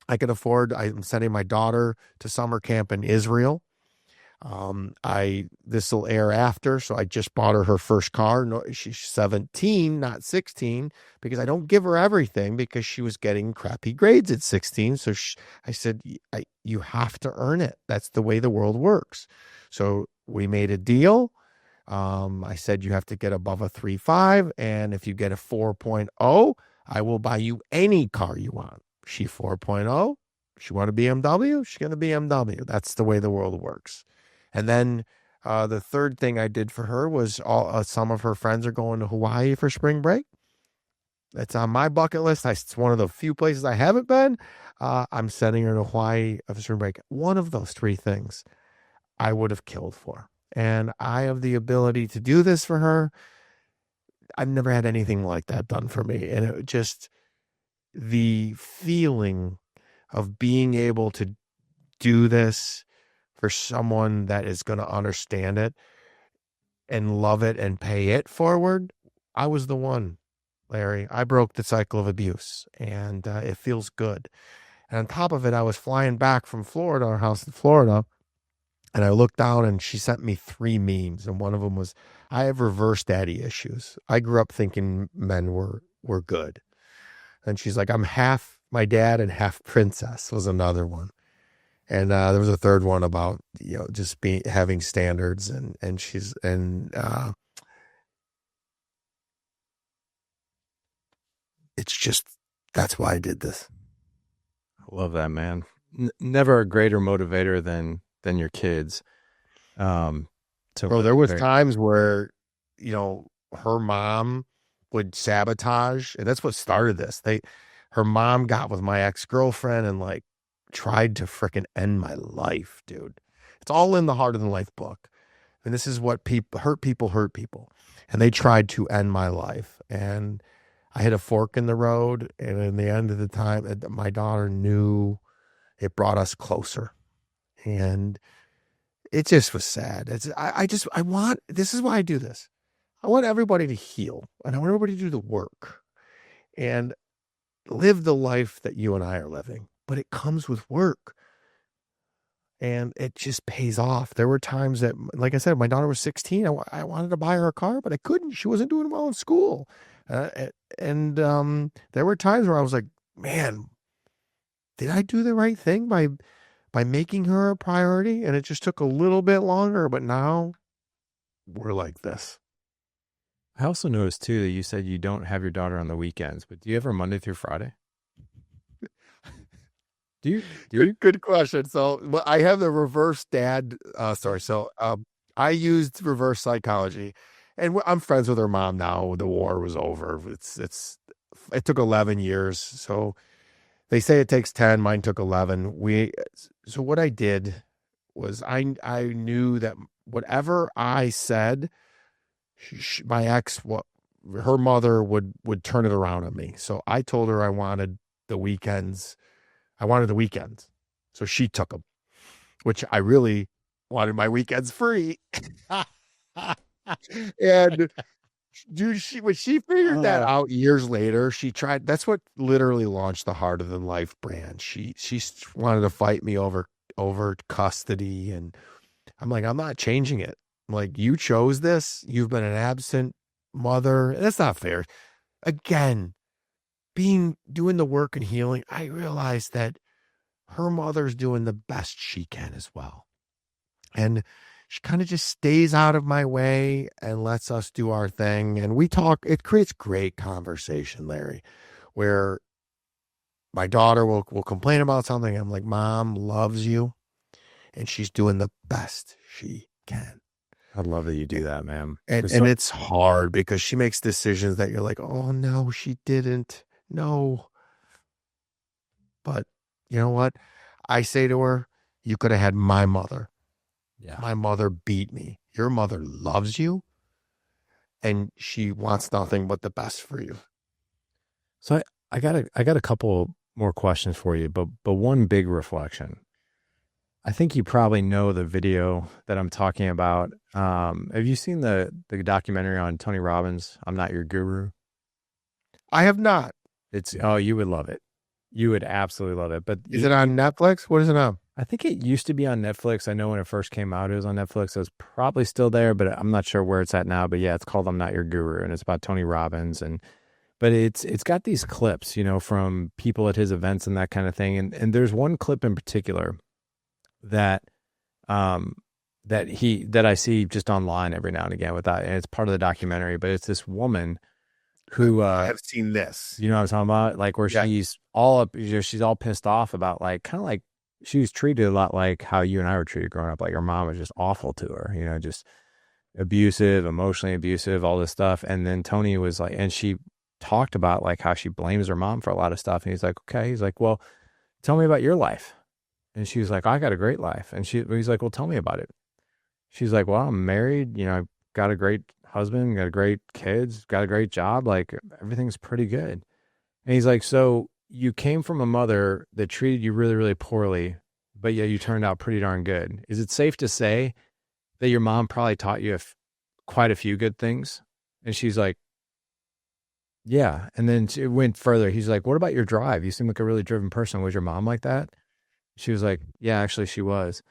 I can afford, I'm sending my daughter to summer camp in Israel. This will air after, so I just bought her first car. No, she's 17, not 16, because I don't give her everything because she was getting crappy grades at 16. So I said, you have to earn it. That's the way the world works. So we made a deal. I said, you have to get above a 3.5. And if you get a 4.0, I will buy you any car you want. She 4.0. She want a BMW. She's going to BMW. That's the way the world works. And then the third thing I did for her was some of her friends are going to Hawaii for spring break. It's on my bucket list. It's one of the few places I haven't been. I'm sending her to Hawaii for spring break. One of those three things I would have killed for. And I have the ability to do this for her. I've never had anything like that done for me. And it just, the feeling of being able to do this for someone that is going to understand it and love it and pay it forward. I was the one, Larry. I broke the cycle of abuse, and it feels good. And on top of it, I was flying back from Florida, our house in Florida, and I looked down and she sent me 3 memes. And one of them was, I have reverse daddy issues. I grew up thinking men were good. And she's like, I'm half my dad and half princess was another one. And there was a third one about, just having standards, and it's just, that's why I did this. I love that, man. Never a greater motivator than your kids. Bro, there was times where, her mom would sabotage, and that's what started this. Her mom got with my ex-girlfriend and tried to frickin' end my life, dude. It's all in the Heart of the Life book. And this is what hurt people. And they tried to end my life. And I hit a fork in the road. And in the end of the time, my daughter knew It brought us closer. And it just was sad. This is why I do this. I want everybody to heal, and I want everybody to do the work and live the life that you and I are living. But it comes with work, and it just pays off. There were times that, like I said, my daughter was 16. I wanted to buy her a car, but I couldn't. She wasn't doing well in school. And there were times where I was like, man, did I do the right thing by making her a priority? And it just took a little bit longer, but now we're like this. I also noticed too that you said you don't have your daughter on the weekends, but do you have her Monday through Friday? Do you? Good question. So I have the reverse dad story. So I used reverse psychology, and I'm friends with her mom now. The war was over. It took 11 years. So they say it takes 10. Mine took 11. So what I did was I knew that whatever I said, my ex, her mother would turn it around on me. So I told her I wanted the weekends. So she took them, which I really wanted my weekends free. And dude, when she figured that out years later, she tried. That's what literally launched the Harder Than Life brand. She wanted to fight me over custody, and I'm like, I'm not changing it. I'm like, you chose this. You've been an absent mother. That's not fair. Again, doing the work and healing, I realized that her mother's doing the best she can as well. And she kind of just stays out of my way and lets us do our thing. And we talk, it creates great conversation, Larry, where my daughter will complain about something. I'm like, Mom loves you, and she's doing the best she can. I love that you do that, man. And it's hard because she makes decisions that you're like, oh no, she didn't. No. But you know what? I say to her, you could have had my mother. Yeah. My mother beat me. Your mother loves you, and she wants nothing but the best for you. So I got a couple more questions for you, but one big reflection. I think you probably know the video that I'm talking about. Have you seen the documentary on Tony Robbins, I'm Not Your Guru? I have not. You would love it. You would absolutely love it. But is it on Netflix? What is it on? I think it used to be on Netflix. I know when it first came out, it was on Netflix. It's probably still there, but I'm not sure where it's at now. But yeah, it's called I'm Not Your Guru, and it's about Tony Robbins. But it's got these clips, from people at his events and that kind of thing. And there's one clip in particular that I see just online every now and again and it's part of the documentary, but it's this woman who I have seen this. You know what I'm talking about? Like where she's all up, she's all pissed off about kind of like she was treated a lot like how you and I were treated growing up. Like her mom was just awful to her, just abusive, emotionally abusive, all this stuff. And then Tony was like, and she talked about like how she blames her mom for a lot of stuff. And he's like, okay. He's like, well, tell me about your life. And she was like, I got a great life. And he's like, well, tell me about it. She's like, well, I'm married, I've got a great husband, got a great kids, got a great job. Like everything's pretty good. And he's like, so you came from a mother that treated you really, really poorly, but yeah, you turned out pretty darn good. Is it safe to say that your mom probably taught you quite a few good things? And she's like, yeah. And then it went further. He's like, what about your drive? You seem like a really driven person. Was your mom like that? She was like, yeah, actually she was.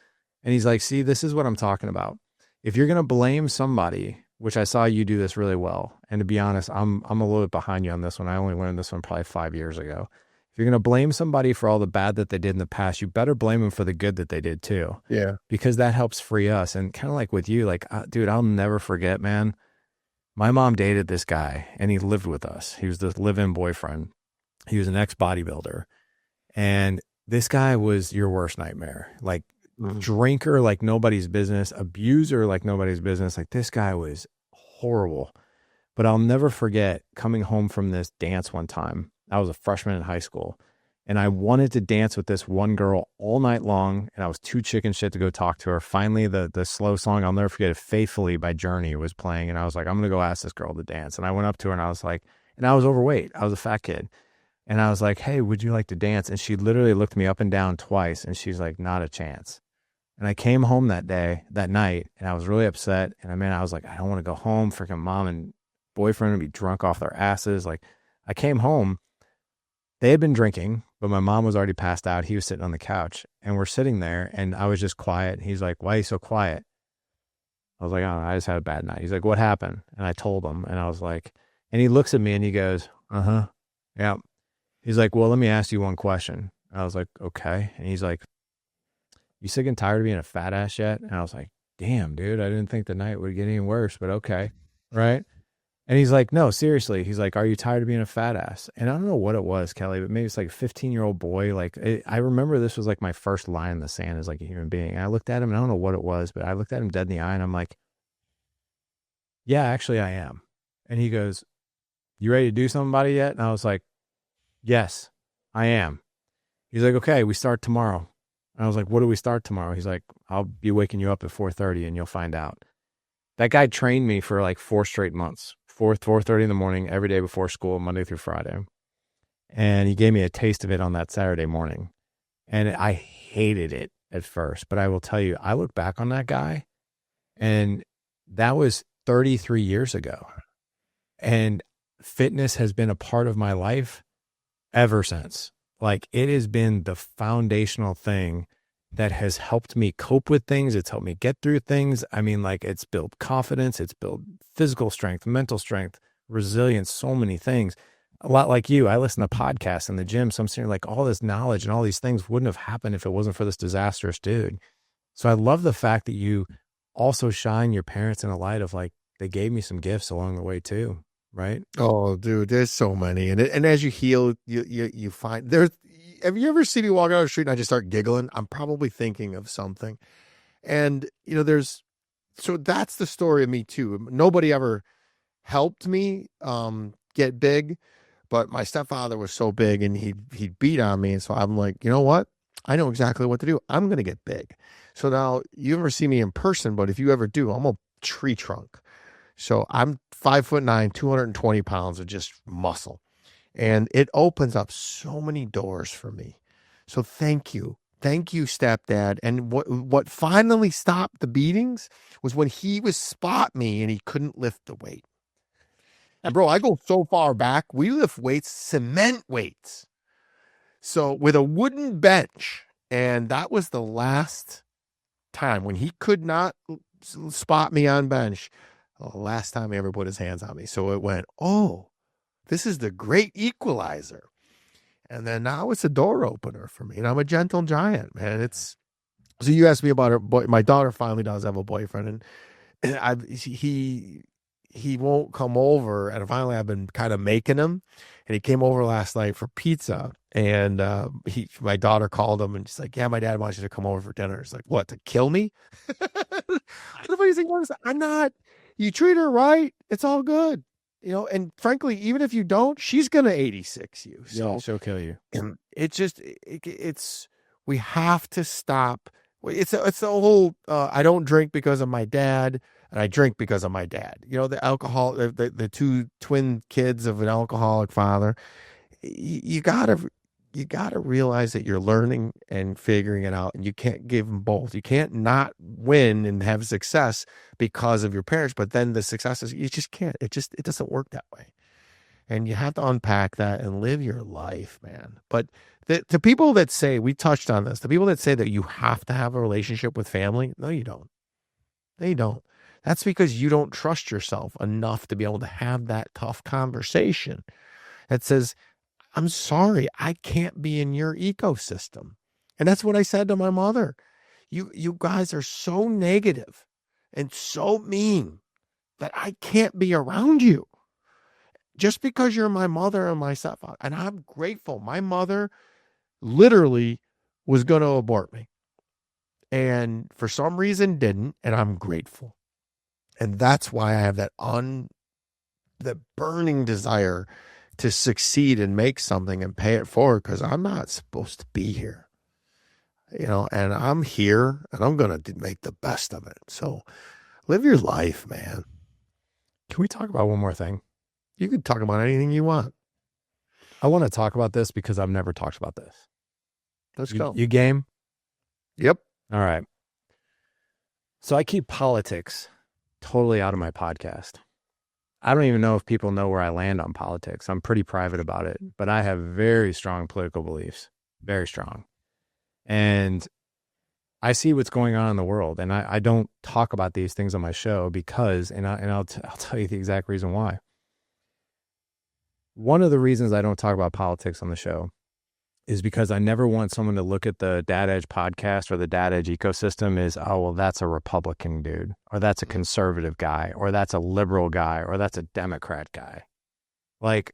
And he's like, see, this is what I'm talking about. If you're going to blame somebody, which I saw you do this really well. And to be honest, I'm a little bit behind you on this one. I only learned this one probably 5 years ago. If you're going to blame somebody for all the bad that they did in the past, you better blame them for the good that they did too. Yeah. Because that helps free us. And kind of like with you, like, dude, I'll never forget, man. My mom dated this guy and he lived with us. He was the live-in boyfriend. He was an ex-bodybuilder. And this guy was your worst nightmare. Like drinker, like nobody's business, abuser, like nobody's business. Like this guy was horrible. But I'll never forget coming home from this dance one time. I was a freshman in high school and I wanted to dance with this one girl all night long. And I was too chicken shit to go talk to her. Finally, the slow song, I'll never forget it, Faithfully by Journey was playing. And I was like, I'm going to go ask this girl to dance. And I went up to her and I was like, and I was overweight. I was a fat kid. And I was like, hey, would you like to dance? And she literally looked me up and down twice. And she's like, not a chance. And I came home that night, and I was really upset. And I was like, I don't want to go home. Freaking mom and boyfriend would be drunk off their asses. Like, I came home. They had been drinking, but my mom was already passed out. He was sitting on the couch, and we're sitting there, and I was just quiet. He's like, why are you so quiet? I was like, I don't know, I just had a bad night. He's like, what happened? And I told him, and I was like, and he looks at me and he goes, uh-huh. Yeah. He's like, well, let me ask you one question. I was like, okay. And he's like, you sick and tired of being a fat ass yet? And I was like, damn, dude, I didn't think the night would get any worse, but okay. Right. And he's like, no, seriously. He's like, are you tired of being a fat ass? And I don't know what it was, Kelly, but maybe it's like a 15-year-old boy. Like, I remember this was like my first line in the sand as like a human being. And I looked at him and I don't know what it was, but I looked at him dead in the eye and I'm like, yeah, actually I am. And he goes, you ready to do something about it yet? And I was like, yes, I am. He's like, okay, we start tomorrow. And I was like, what do we start tomorrow? He's like, I'll be waking you up at 4:30 and you'll find out. That guy trained me for like 4 straight months, 4:30 in the morning, every day before school, Monday through Friday. And he gave me a taste of it on that Saturday morning. And I hated it at first, but I will tell you, I look back on that guy and that was 33 years ago. And fitness has been a part of my life ever since. Like, it has been the foundational thing that has helped me cope with things. It's helped me get through things. I mean, like, it's built confidence, it's built physical strength, mental strength, resilience, so many things. A lot like you, I listen to podcasts in the gym. So I'm saying, like, all this knowledge and all these things wouldn't have happened if it wasn't for this disastrous dude. So I love the fact that you also shine your parents in a light of like, they gave me some gifts along the way too. Right? Oh, dude, there's so many, and as you heal, you find there's. Have you ever seen me walking down the street and I just start giggling? I'm probably thinking of something, and there's. So that's the story of me too. Nobody ever helped me get big, but my stepfather was so big and he'd beat on me, and so I'm like, you know what? I know exactly what to do. I'm gonna get big. So now you ever see me in person, but if you ever do, I'm a tree trunk. So I'm 5'9", 220 pounds of just muscle. And it opens up so many doors for me. So thank you. Thank you, stepdad. And what finally stopped the beatings was when he would spot me and he couldn't lift the weight. And bro, I go so far back. We lift weights, cement weights. So with a wooden bench. And that was the last time when he could not spot me on bench. The last time he ever put his hands on me. So it went, oh, this is the great equalizer. And then now it's a door opener for me. And I'm a gentle giant, man. It's so you asked me about her boy. My daughter finally does have a boyfriend, and he won't come over. And finally, I've been kind of making him. And he came over last night for pizza. And my daughter called him and she's like, yeah, my dad wants you to come over for dinner. It's like, what, to kill me? The funny thing was, I'm not. You treat her right, it's all good. And frankly, even if you don't, she's going to 86 you. So yeah, she'll kill you. It's just, we have to stop. It's the whole, I don't drink because of my dad and I drink because of my dad. The alcohol, the two twin kids of an alcoholic father. You gotta realize that you're learning and figuring it out, and you can't give them both. You can't not win and have success because of your parents, but then the successes, you just can't. It doesn't work that way. And you have to unpack that and live your life, man. But the people that say, we touched on this, the people that say that you have to have a relationship with family, no, you don't. They don't. That's because you don't trust yourself enough to be able to have that tough conversation that says, I'm sorry, I can't be in your ecosystem. And that's what I said to my mother. You guys are so negative and so mean that I can't be around you. Just because you're my mother and my stepfather. And I'm grateful. My mother literally was going to abort me. And for some reason didn't. And I'm grateful. And that's why I have that burning desire to succeed and make something and pay it forward, because I'm not supposed to be here, and I'm here and I'm going to make the best of it. So live your life, man. Can we talk about one more thing? You can talk about anything you want. I want to talk about this because I've never talked about this. Let's go. You game? Yep. All right. So I keep politics totally out of my podcast. I don't even know if people know where I land on politics. I'm pretty private about it, but I have very strong political beliefs, very strong. And I see what's going on in the world, and I don't talk about these things on my show because, I'll tell you the exact reason why. One of the reasons I don't talk about politics on the show is because I never want someone to look at the Dad Edge podcast or the Dad Edge ecosystem as, oh, well, that's a Republican dude, or that's a conservative guy, or that's a liberal guy, or that's a Democrat guy. Like,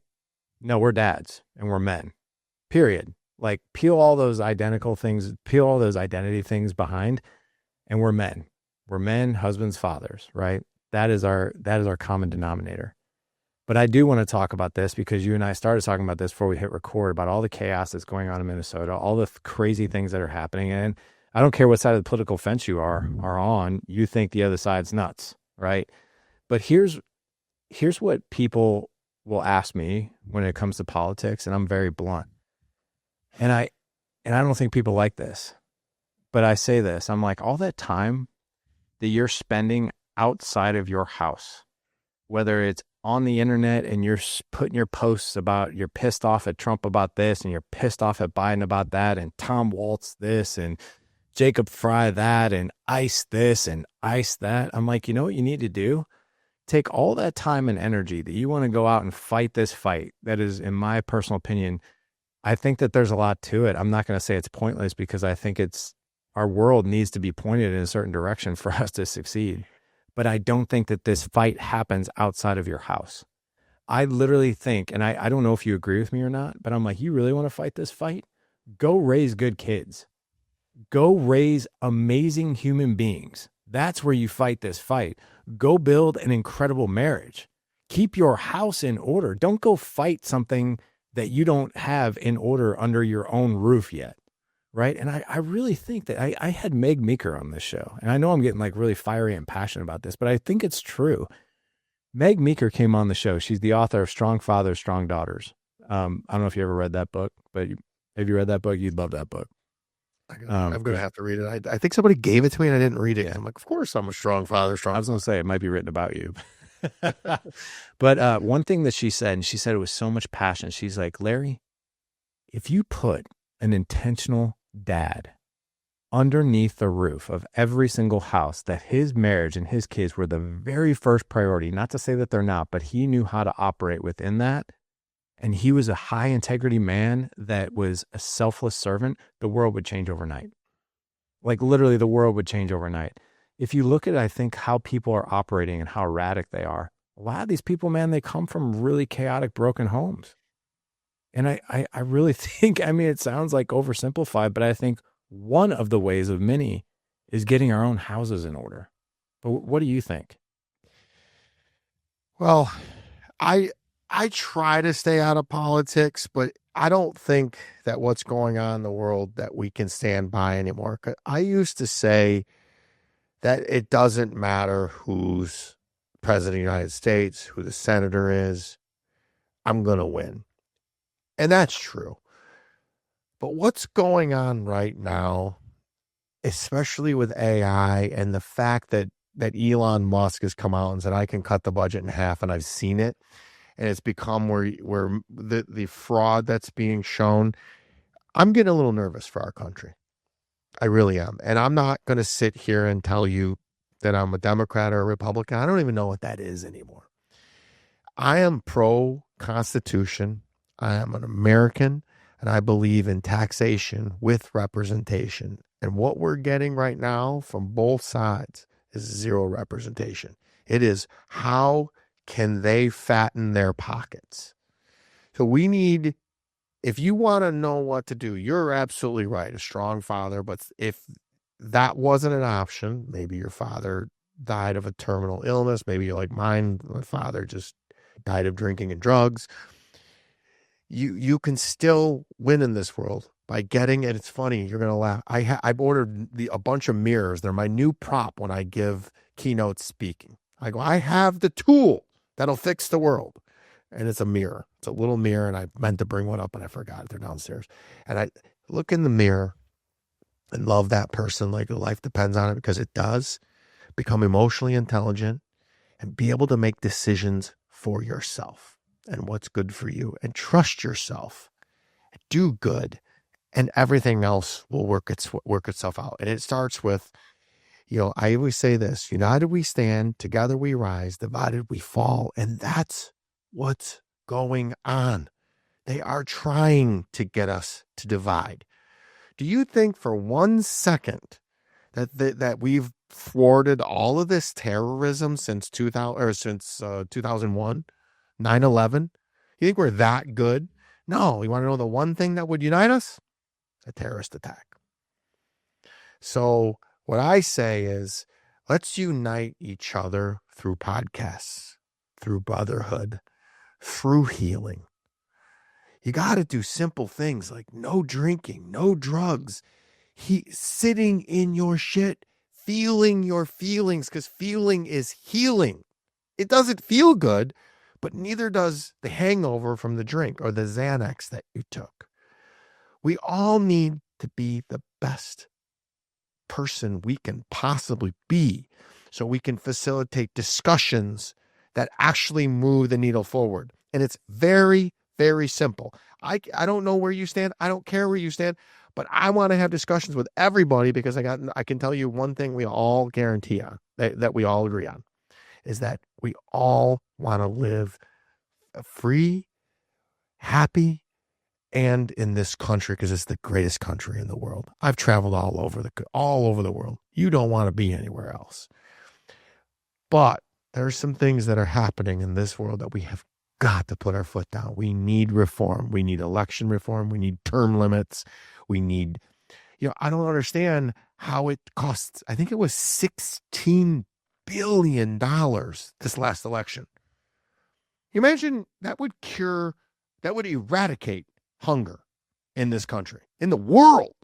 no, we're dads and we're men, period. Like, peel all those identical things, peel all those identity things behind, and we're men. We're men, husbands, fathers, right? That is our common denominator. But I do want to talk about this because you and I started talking about this before we hit record, about all the chaos that's going on in Minnesota, all the crazy things that are happening. And I don't care what side of the political fence you are on, you think the other side's nuts, right? But here's what people will ask me when it comes to politics, and I'm very blunt. And I don't think people like this, but I say this, I'm like, all that time that you're spending outside of your house, whether it's on the internet and you're putting your posts about, you're pissed off at Trump about this, and you're pissed off at Biden about that, and Tom Waltz this, and Jacob Fry that, and ICE this, and ICE that. I'm like, you know what you need to do? Take all that time and energy that you want to go out and fight this fight. That is, in my personal opinion, I think that there's a lot to it. I'm not going to say it's pointless because I think our world needs to be pointed in a certain direction for us to succeed. But I don't think that this fight happens outside of your house. I literally think, and I don't know if you agree with me or not, but I'm like, you really want to fight this fight? Go raise good kids. Go raise amazing human beings. That's where you fight this fight. Go build an incredible marriage. Keep your house in order. Don't go fight something that you don't have in order under your own roof yet. Right. And I really think that I had Meg Meeker on this show, and I know I'm getting like really fiery and passionate about this, but I think it's true. Meg Meeker came on the show. She's the author of Strong Fathers, Strong Daughters. I don't know if you ever read that book, but have you read that book? You'd love that book. I'm going to have to read it. I think somebody gave it to me and I didn't read it. Yeah. I'm like, of course I'm a strong father, strong. I was going to say it might be written about you. But one thing that she said, and she said it with so much passion, she's like, Larry, if you put an intentional dad underneath the roof of every single house, that his marriage and his kids were the very first priority, not to say that they're not, but he knew how to operate within that, and he was a high integrity man that was a selfless servant, the world would change overnight. Like literally the world would change overnight. If you look at, I think, how people are operating and how erratic they are, a lot of these people, man, they come from really chaotic, broken homes. And I really think, I mean, it sounds like oversimplified, but I think one of the ways of many is getting our own houses in order. But what do you think? Well, I try to stay out of politics, but I don't think that what's going on in the world that we can stand by anymore. 'Cause I used to say that it doesn't matter who's president of the United States, who the senator is, I'm going to win. And that's true. But what's going on right now, especially with AI and the fact that Elon Musk has come out and said, I can cut the budget in half, and I've seen it, and it's become where the fraud that's being shown, I'm getting a little nervous for our country. I really am. And I'm not going to sit here and tell you that I'm a Democrat or a Republican. I don't even know what that is anymore. I am pro-Constitution. I am an American, and I believe in taxation with representation. And what we're getting right now from both sides is zero representation. It is how can they fatten their pockets? So we need, if you want to know what to do, you're absolutely right, a strong father. But if that wasn't an option, maybe your father died of a terminal illness. Maybe you're like mine, my father just died of drinking and drugs. You can still win in this world by getting it. It's funny. You're going to laugh. I've ordered a bunch of mirrors. They're my new prop when I give keynote speaking. I go, I have the tool that'll fix the world. and it's a mirror. It's a little mirror, and I meant to bring one up, and I forgot. They're downstairs. And I look in the mirror and love that person like life depends on it, because it does. Become emotionally intelligent and be able to make decisions for yourself and what's good for you, and trust yourself. Do good, and everything else will work itself out. And it starts with, I always say this: united we stand, together we rise, divided we fall. And that's what's going on. They are trying to get us to divide. Do you think for 1 second that we've thwarted all of this terrorism since 2001, 9/11? You think we're that good? No. You want to know the one thing that would unite us? A terrorist attack. So what I say is, let's unite each other through podcasts, through brotherhood, through healing. You got to do simple things like no drinking, no drugs, sitting in your shit, feeling your feelings, because feeling is healing. It doesn't feel good, but neither does the hangover from the drink or the Xanax that you took. We all need to be the best person we can possibly be, so we can facilitate discussions that actually move the needle forward. And it's very, very simple. I don't know where you stand. I don't care where you stand, but I want to have discussions with everybody, because I can tell you one thing we all guarantee on, that we all agree on, is that we all want to live free, happy, and in this country, because it's the greatest country in the world. I've traveled all over the world. You don't want to be anywhere else. But there are some things that are happening in this world that we have got to put our foot down. We need reform. We need election reform. We need term limits. We need, I don't understand how it costs. I think it was $16 billion this last election. You imagine that would eradicate hunger in this country, in the world.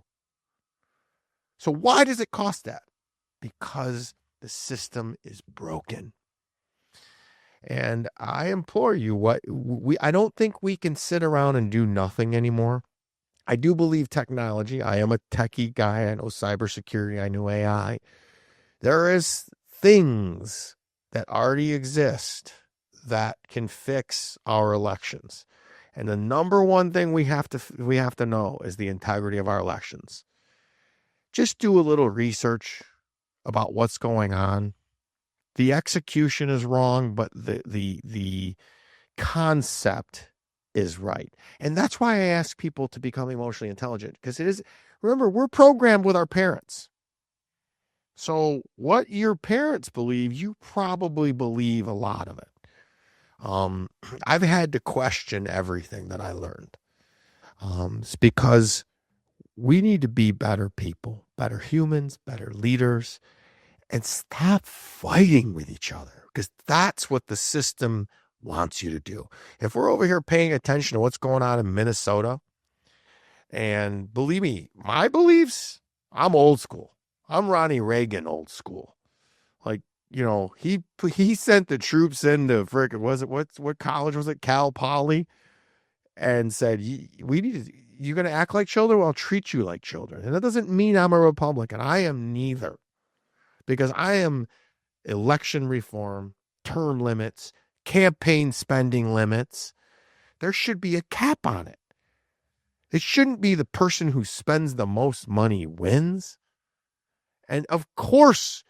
So why does it cost that? Because the system is broken. And I implore you, I don't think we can sit around and do nothing anymore. I do believe technology. I am a techie guy. I know cybersecurity. I know AI. There is things that already exist that can fix our elections. And the number one thing we have to know is the integrity of our elections. Just do a little research about what's going on. The execution is wrong, but the concept is right. And that's why I ask people to become emotionally intelligent, because remember, we're programmed with our parents. So what your parents believe, you probably believe a lot of it. I've had to question everything that I learned. It's because we need to be better people, better humans, better leaders, and stop fighting with each other, because that's what the system wants you to do. If we're over here paying attention to what's going on in Minnesota, and believe me, my beliefs, I'm old school. I'm Ronnie Reagan old school. Like, he sent the troops into what college was it? Cal Poly, and said, you're going to act like children? Well, I'll treat you like children. And that doesn't mean I'm a Republican. I am neither, because I am election reform, term limits, campaign spending limits. There should be a cap on it. It shouldn't be the person who spends the most money wins. And of course,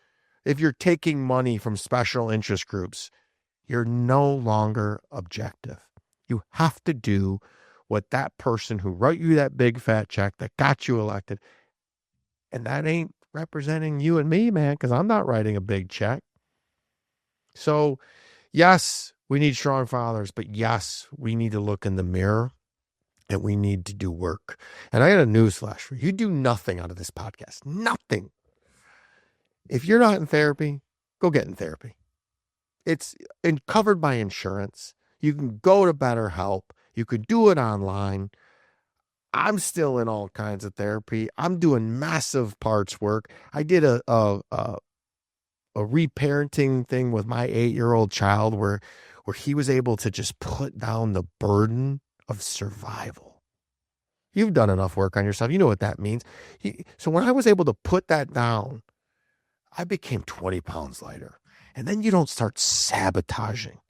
if you're taking money from special interest groups, you're no longer objective. You have to do what that person who wrote you that big fat check that got you elected, and that ain't representing you and me, man, because I'm not writing a big check. So, yes, we need strong fathers, but yes, we need to look in the mirror, and we need to do work. And I got a newsflash for you. You do nothing out of this podcast. Nothing. If you're not in therapy, go get in therapy. It's covered by insurance. You can go to BetterHelp. You could do it online. I'm still in all kinds of therapy. I'm doing massive parts work. I did a reparenting thing with my 8-year-old child where where he was able to just put down the burden of survival. You've done enough work on yourself. You know what that means. So when I was able to put that down, I became 20 pounds lighter. And then you don't start sabotaging.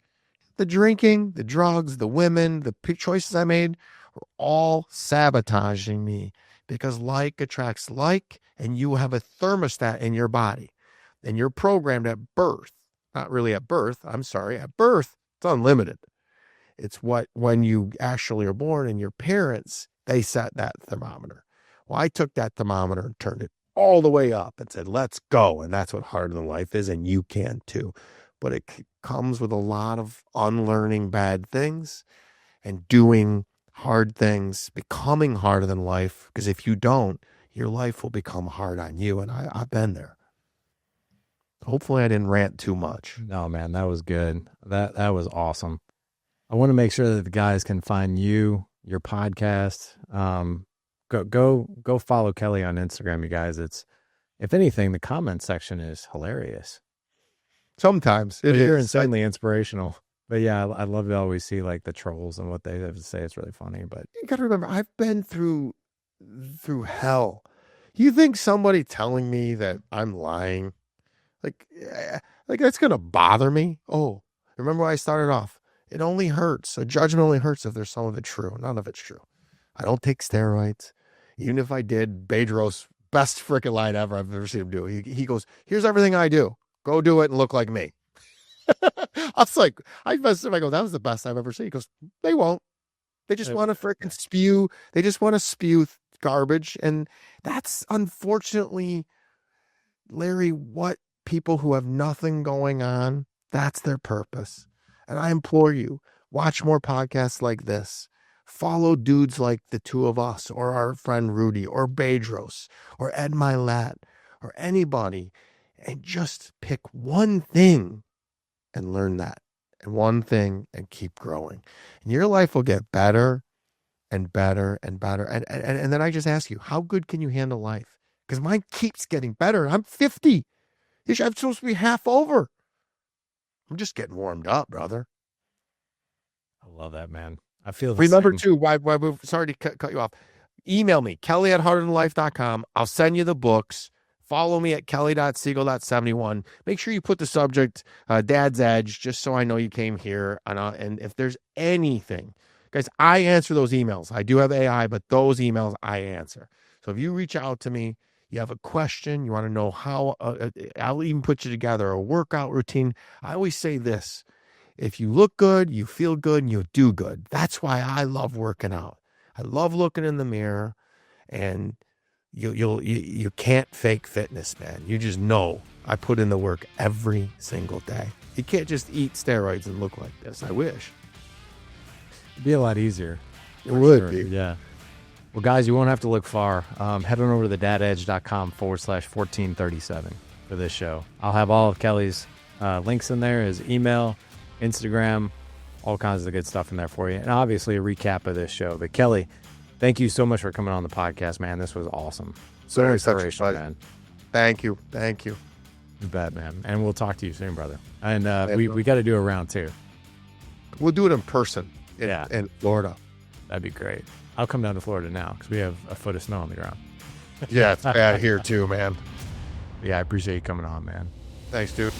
The drinking, the drugs, the women, the choices I made were all sabotaging me, because like attracts like, and you have a thermostat in your body, and you're programmed at birth. Not really at birth. I'm sorry. At birth, it's unlimited. It's when you actually are born and your parents, they set that thermometer. Well, I took that thermometer and turned it all the way up and said, let's go. And that's what harder than life is. And you can too. But it comes with a lot of unlearning bad things and doing hard things, becoming harder than life. Because if you don't, your life will become hard on you. And I've been there. Hopefully I didn't rant too much. No, man, that was good. That was awesome. I want to make sure that the guys can find you, your podcast. Go follow Kelly on Instagram, you guys. It's, if anything, the comment section is hilarious. Sometimes you're insanely inspirational. But yeah, I love to always see like the trolls and what they have to say. It's really funny. But you got to remember, I've been through hell. You think somebody telling me that I'm lying, like that's gonna bother me? Oh, remember when I started off? It only hurts. A judgment only hurts if there's some of it true. None of it's true. I don't take steroids. Even if I did, Bedros, best freaking line ever I've ever seen him do. He goes, here's everything I do. Go do it and look like me. I was like, I messed up. I go, that was the best I've ever seen. He goes, they won't. They just want to freaking spew. They just want to spew garbage. And that's unfortunately, Larry, what people who have nothing going on, that's their purpose. And I implore you, watch more podcasts like this. Follow dudes like the two of us, or our friend Rudy, or Bedros, or Ed Milat, or anybody, and just pick one thing and learn that, and one thing, and keep growing. And your life will get better and better and better. And then I just ask you, how good can you handle life? Because mine keeps getting better. I'm 50. I'm supposed to be half over. I'm just getting warmed up, brother. I love that, man. I feel the Remember same. too, why sorry to cut you off. Email me, kelly@harderthanlife.com. I'll send you the books. Follow me at kelly.siegel.71. Make sure you put the subject, Dad's Edge, just so I know you came here. And if there's anything, guys, I answer those emails. I do have AI, but those emails I answer. So if you reach out to me, you have a question, you want to know how, I'll even put you together a workout routine. I always say this. If you look good, you feel good, and you do good. That's why I love working out. I love looking in the mirror, and you can't fake fitness, man. You just know I put in the work every single day. You can't just eat steroids and look like this. I wish. It'd be a lot easier. It would be. Yeah. Well, guys, you won't have to look far. Head on over to thedadedge.com/1437 for this show. I'll have all of Kelly's links in there, his email, Instagram, all kinds of good stuff in there for you. And obviously a recap of this show. But Kelly, thank you so much for coming on the podcast, man. This was awesome. So inspirational, man. Thank you. Thank you. You bet, man. And we'll talk to you soon, brother. And we got to do a round two. We'll do it in person in Florida. That'd be great. I'll come down to Florida now because we have a foot of snow on the ground. Yeah, it's bad here too, man. Yeah, I appreciate you coming on, man. Thanks, dude.